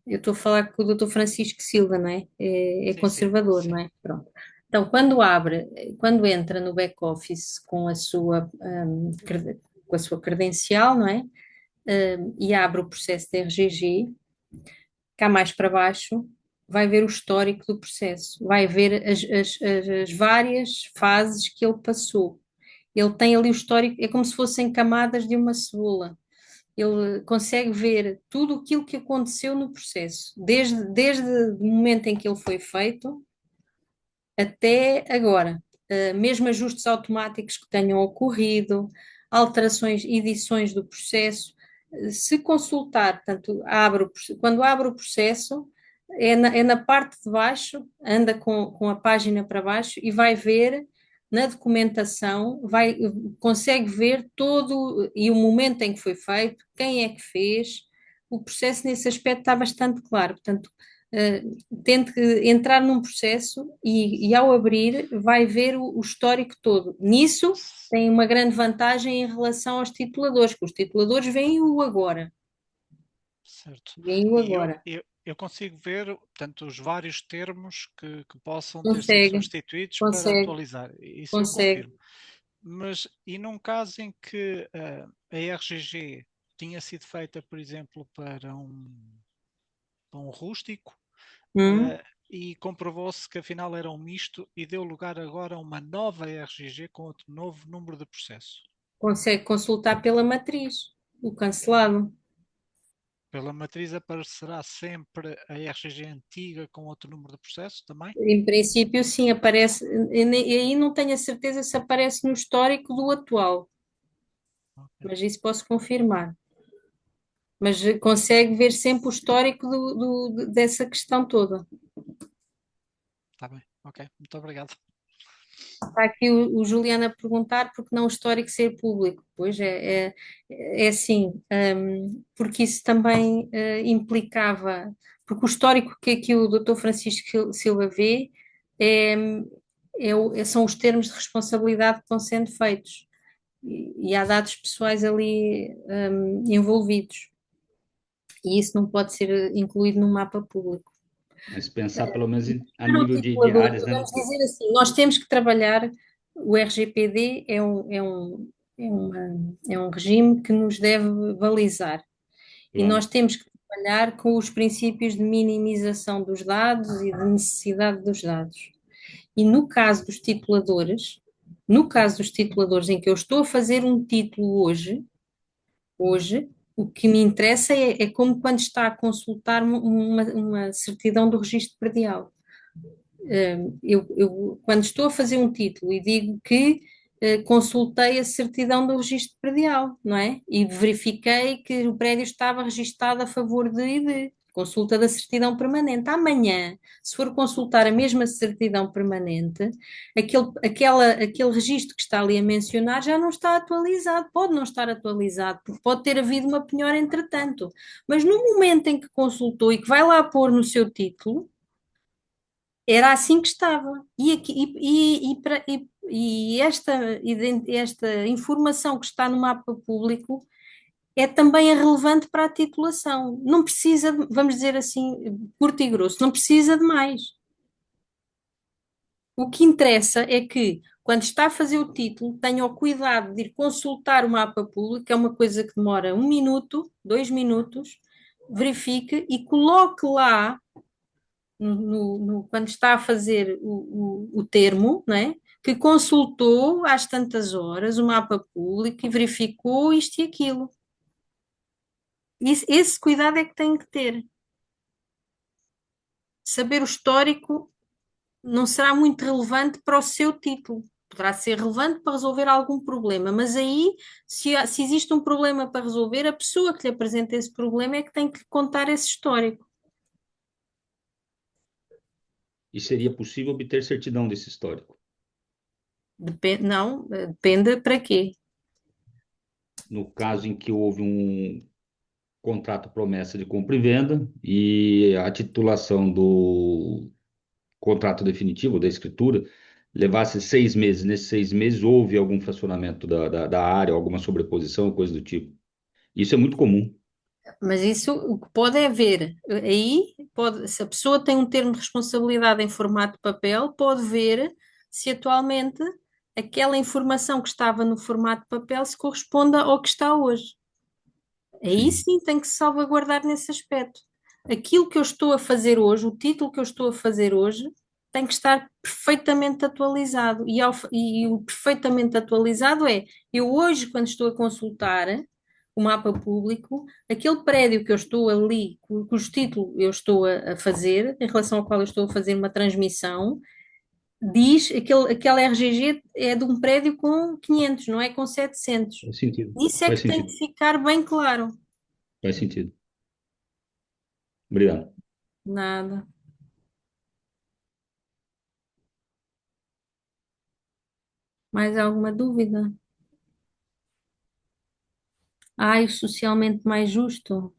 eu estou a falar com o Dr. Francisco Silva, não é? É conservador, sim. não é? Pronto. Então, quando abre, quando entra no back-office com a sua credencial, não é? E abre o processo de RGG, cá mais para baixo, vai ver o histórico do processo, vai ver as várias fases que ele passou. Ele tem ali o histórico, é como se fossem camadas de uma cebola. ele consegue ver tudo aquilo que aconteceu no processo, desde o momento em que ele foi feito até agora. Mesmo ajustes automáticos que tenham ocorrido, alterações, edições do processo. Se consultar, portanto, quando abre o processo, é na parte de baixo, anda com a página para baixo e vai ver na documentação, consegue ver todo e o momento em que foi feito, quem é que fez. O processo nesse aspecto está bastante claro. Portanto, tente entrar num processo e ao abrir vai ver o histórico todo. Nisso tem uma grande vantagem em relação aos tituladores, que os tituladores veem o agora. Certo. Veem o E agora. eu consigo ver, portanto, os vários termos que possam ter sido Consegue, substituídos para consegue, atualizar. Isso eu consegue. confirmo. Mas, e num caso em que a RGG tinha sido feita, por exemplo, para um rústico, e comprovou-se que afinal era um misto e deu lugar agora a uma nova RGG com outro novo número de processo. Consegue consultar pela matriz, o cancelado. Pela matriz aparecerá sempre a RGG antiga com outro número de processo também? Em princípio, sim, aparece. E aí não tenho a certeza se aparece no histórico do atual, Okay. mas isso posso confirmar. Mas consegue ver sempre o histórico dessa questão toda. Está bem, ok, muito obrigado. Está aqui o Juliano a perguntar porque não o histórico ser público. Pois é assim, porque isso também implicava, porque o histórico que aqui o Dr. Francisco Silva vê são os termos de responsabilidade que estão sendo feitos e há dados pessoais ali envolvidos. E isso não pode ser incluído no mapa público. Mas pensar pelo menos a Para o nível de titulador, áreas, né, vamos doutor? dizer assim, nós temos que trabalhar, o RGPD é um regime que nos deve balizar e Claro. nós temos que trabalhar com os princípios de minimização dos dados e de necessidade dos dados. E no caso dos tituladores em que eu estou a fazer um título hoje, o que me interessa é como quando está a consultar uma certidão do registro predial. Quando estou a fazer um título e digo que consultei a certidão do registro predial, não é? E verifiquei que o prédio estava registado a favor de consulta da certidão permanente. Amanhã, se for consultar a mesma certidão permanente, aquele registro que está ali a mencionar já não está atualizado, pode não estar atualizado, porque pode ter havido uma penhora entretanto. Mas no momento em que consultou e que vai lá pôr no seu título, era assim que estava. E esta informação que está no mapa público é também relevante para a titulação. Não precisa, vamos dizer assim, curto e grosso, não precisa de mais. O que interessa é que, quando está a fazer o título, tenha o cuidado de ir consultar o mapa público, que é uma coisa que demora 1 minuto, 2 minutos, verifique e coloque lá quando está a fazer o termo, não é? Que consultou às tantas horas o mapa público e verificou isto e aquilo. Esse cuidado é que tem que ter. Saber o histórico não será muito relevante para o seu título. Poderá ser relevante para resolver algum problema, mas aí, se existe um problema para resolver, a pessoa que lhe apresenta esse problema é que tem que lhe contar esse histórico. E seria possível obter certidão desse histórico? Depende para quê. No caso em que houve um contrato promessa de compra e venda e a titulação do contrato definitivo, da escritura, levasse 6 meses. Nesses 6 meses houve algum fracionamento da área, alguma sobreposição, coisa do tipo. Isso é muito comum. Mas isso, o que pode é ver, aí, se a pessoa tem um termo de responsabilidade em formato de papel, pode ver se atualmente aquela informação que estava no formato de papel se corresponde ao que está hoje. Aí sim tem que se salvaguardar nesse aspecto. Aquilo que eu estou a fazer hoje, o título que eu estou a fazer hoje, tem que estar perfeitamente atualizado. E o perfeitamente atualizado é, eu hoje, quando estou a consultar, o mapa público, aquele prédio que eu estou ali, cujo título eu estou a fazer, em relação ao qual eu estou a fazer uma transmissão, diz aquela RGG é de um prédio com 500, não é com 700. Faz sentido. Isso é Faz que tem sentido. que ficar bem claro. Faz sentido. Obrigado. Nada. Mais alguma dúvida? Ai, socialmente mais justo.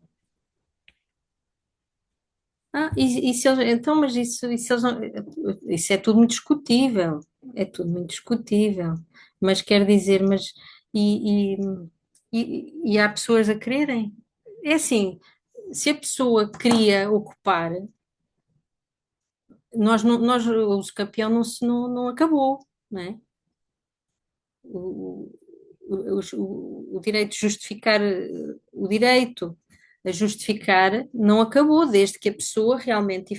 E se eles, então, mas isso, se eles isso é tudo muito discutível. É tudo muito discutível. Mas quer dizer, e, e, e há pessoas a quererem. É assim, se a pessoa queria ocupar, o campeão não acabou, não é? O, o direito de justificar, o direito a justificar não acabou, desde que a pessoa realmente.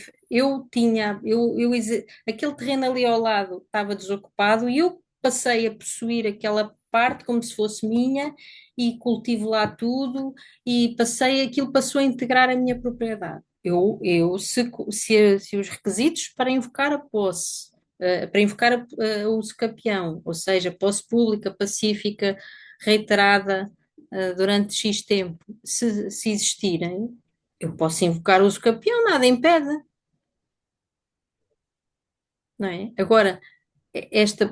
Aquele terreno ali ao lado estava desocupado e eu passei a possuir aquela parte como se fosse minha e cultivo lá tudo e aquilo passou a integrar a minha propriedade. Se os requisitos para invocar a posse, para invocar o uso capião, ou seja, posse pública, pacífica, reiterada, durante X tempo, se existirem, eu posso invocar o uso capião, nada impede, não é? Agora, esta,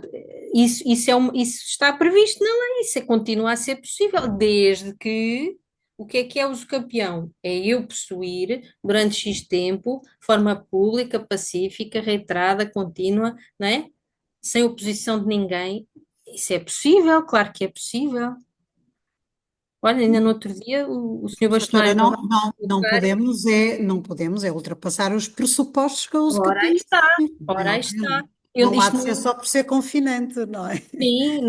isso está previsto na lei, continua a ser possível, desde que o que é uso campeão? É eu possuir durante X tempo, de forma pública, pacífica, reiterada, contínua, não é? Sem oposição de ninguém. Isso é possível, claro que é possível. Olha, ainda no outro dia o senhor Doutora, bastonário não podemos é ultrapassar os pressupostos que eu uso ora aí capim. está, ora aí Não, está. Eu, não há isto de ser só por ser confinante, não é? Sim,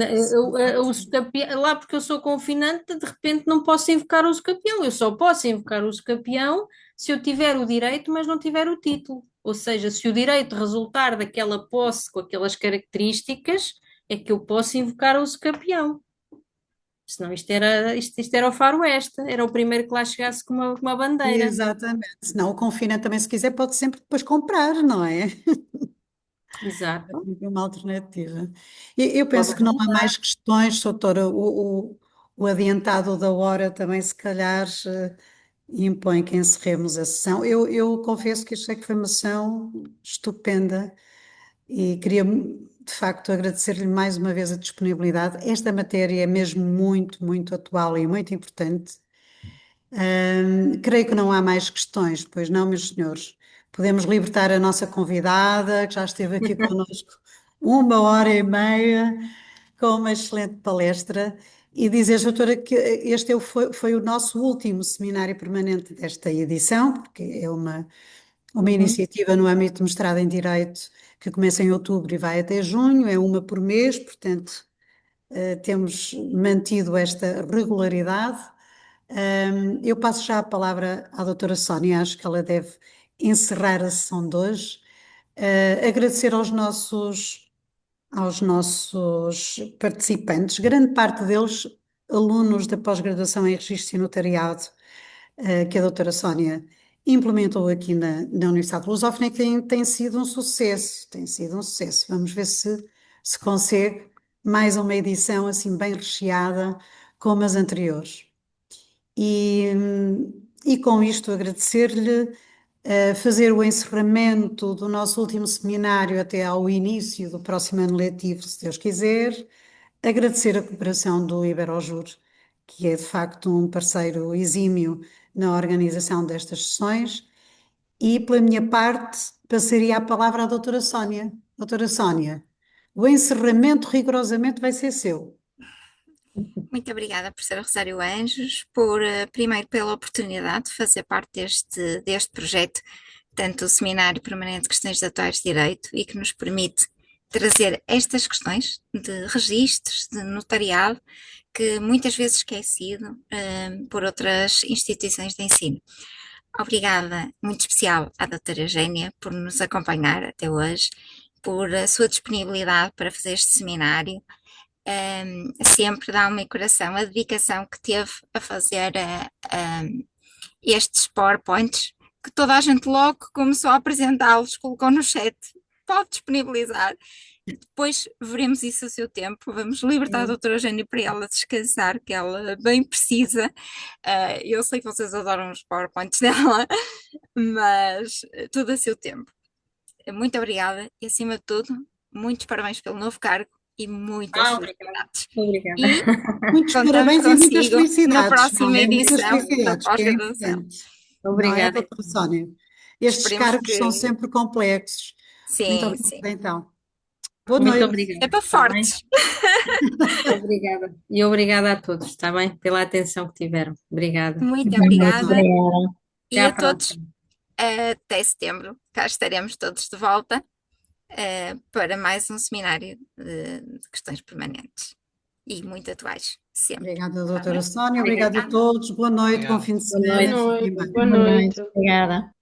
o usucapião, lá porque eu sou confinante, de repente não posso invocar o usucapião. Eu só posso invocar o usucapião se eu tiver o direito, mas não tiver o título. Ou seja, se o direito resultar daquela posse com aquelas características, é que eu posso invocar o usucapião. Senão isto era o faroeste, era o primeiro que lá chegasse com uma bandeira. Exatamente. Senão o confinante também, se quiser, pode sempre depois comprar, não é? É Exato. sempre uma alternativa. Eu Pode penso que não há arrendar. mais questões, doutora. O adiantado da hora também, se calhar, impõe que encerremos a sessão. Eu confesso que achei que foi uma sessão estupenda e queria, de facto, agradecer-lhe mais uma vez a disponibilidade. Esta matéria é mesmo muito, muito atual e muito importante. Creio que não há mais questões, pois não, meus senhores. Podemos libertar a nossa convidada, que já esteve aqui connosco 1 hora e meia, com uma excelente palestra, e dizer, doutora, que foi o nosso último seminário permanente desta edição, porque é uma Uhum. iniciativa no âmbito do mestrado em Direito que começa em outubro e vai até junho, é uma por mês, portanto, temos mantido esta regularidade. Eu passo já a palavra à doutora Sónia, acho que ela deve encerrar a sessão de hoje. Agradecer aos nossos participantes, grande parte deles alunos da pós-graduação em Registro e Notariado, que a doutora Sónia implementou aqui na Universidade de Lusófona, e que tem sido um sucesso, tem sido um sucesso. Vamos ver se consegue mais uma edição assim bem recheada como as anteriores. E, e com isto agradecer-lhe, fazer o encerramento do nosso último seminário até ao início do próximo ano letivo, se Deus quiser, agradecer a cooperação do Iberojur, que é de facto um parceiro exímio na organização destas sessões, e pela minha parte passaria a palavra à doutora Sónia. Doutora Sónia, o encerramento rigorosamente vai ser seu. Muito obrigada, professora Rosário Anjos, primeiro pela oportunidade de fazer parte deste projeto, tanto o Seminário Permanente de Questões Atuais de Direito, e que nos permite trazer estas questões de registros, de notariado, que muitas vezes esquecido por outras instituições de ensino. Obrigada, muito especial à doutora Eugénia por nos acompanhar até hoje, por a sua disponibilidade para fazer este seminário, sempre da alma e coração a dedicação que teve a fazer estes PowerPoints, que toda a gente logo começou a apresentá-los, colocou no chat, pode disponibilizar. Depois veremos isso a seu tempo. Vamos libertar a doutora Eugénia para ela descansar, que ela bem precisa. Eu sei que vocês adoram os PowerPoints dela, mas tudo a seu tempo. Muito obrigada e, acima de tudo, muitos parabéns pelo novo cargo e muitas felicidades. Obrigada. E Muitos contamos parabéns e muitas consigo felicidades, na não próxima é? Muitas edição da felicidades, que é pós-graduação. importante. Não é, Obrigada. doutora Sónia? Estes Esperemos cargos são que sempre complexos. Muito sim, sim. obrigada, então. Boa Muito noite. obrigada. É para Está bem? fortes. Obrigada. E obrigada a todos, está bem? Pela atenção que tiveram. Obrigada. Muito Boa noite, obrigada. obrigada. E Até à a todos, próxima. até setembro. Cá estaremos todos de volta para mais um seminário de questões permanentes e muito atuais, sempre. Obrigada, Tá doutora bem? Sónia. Obrigada a Obrigada. todos. Boa noite, bom Obrigado. fim de Boa semana. noite. Fiquem bem. Boa noite, obrigada.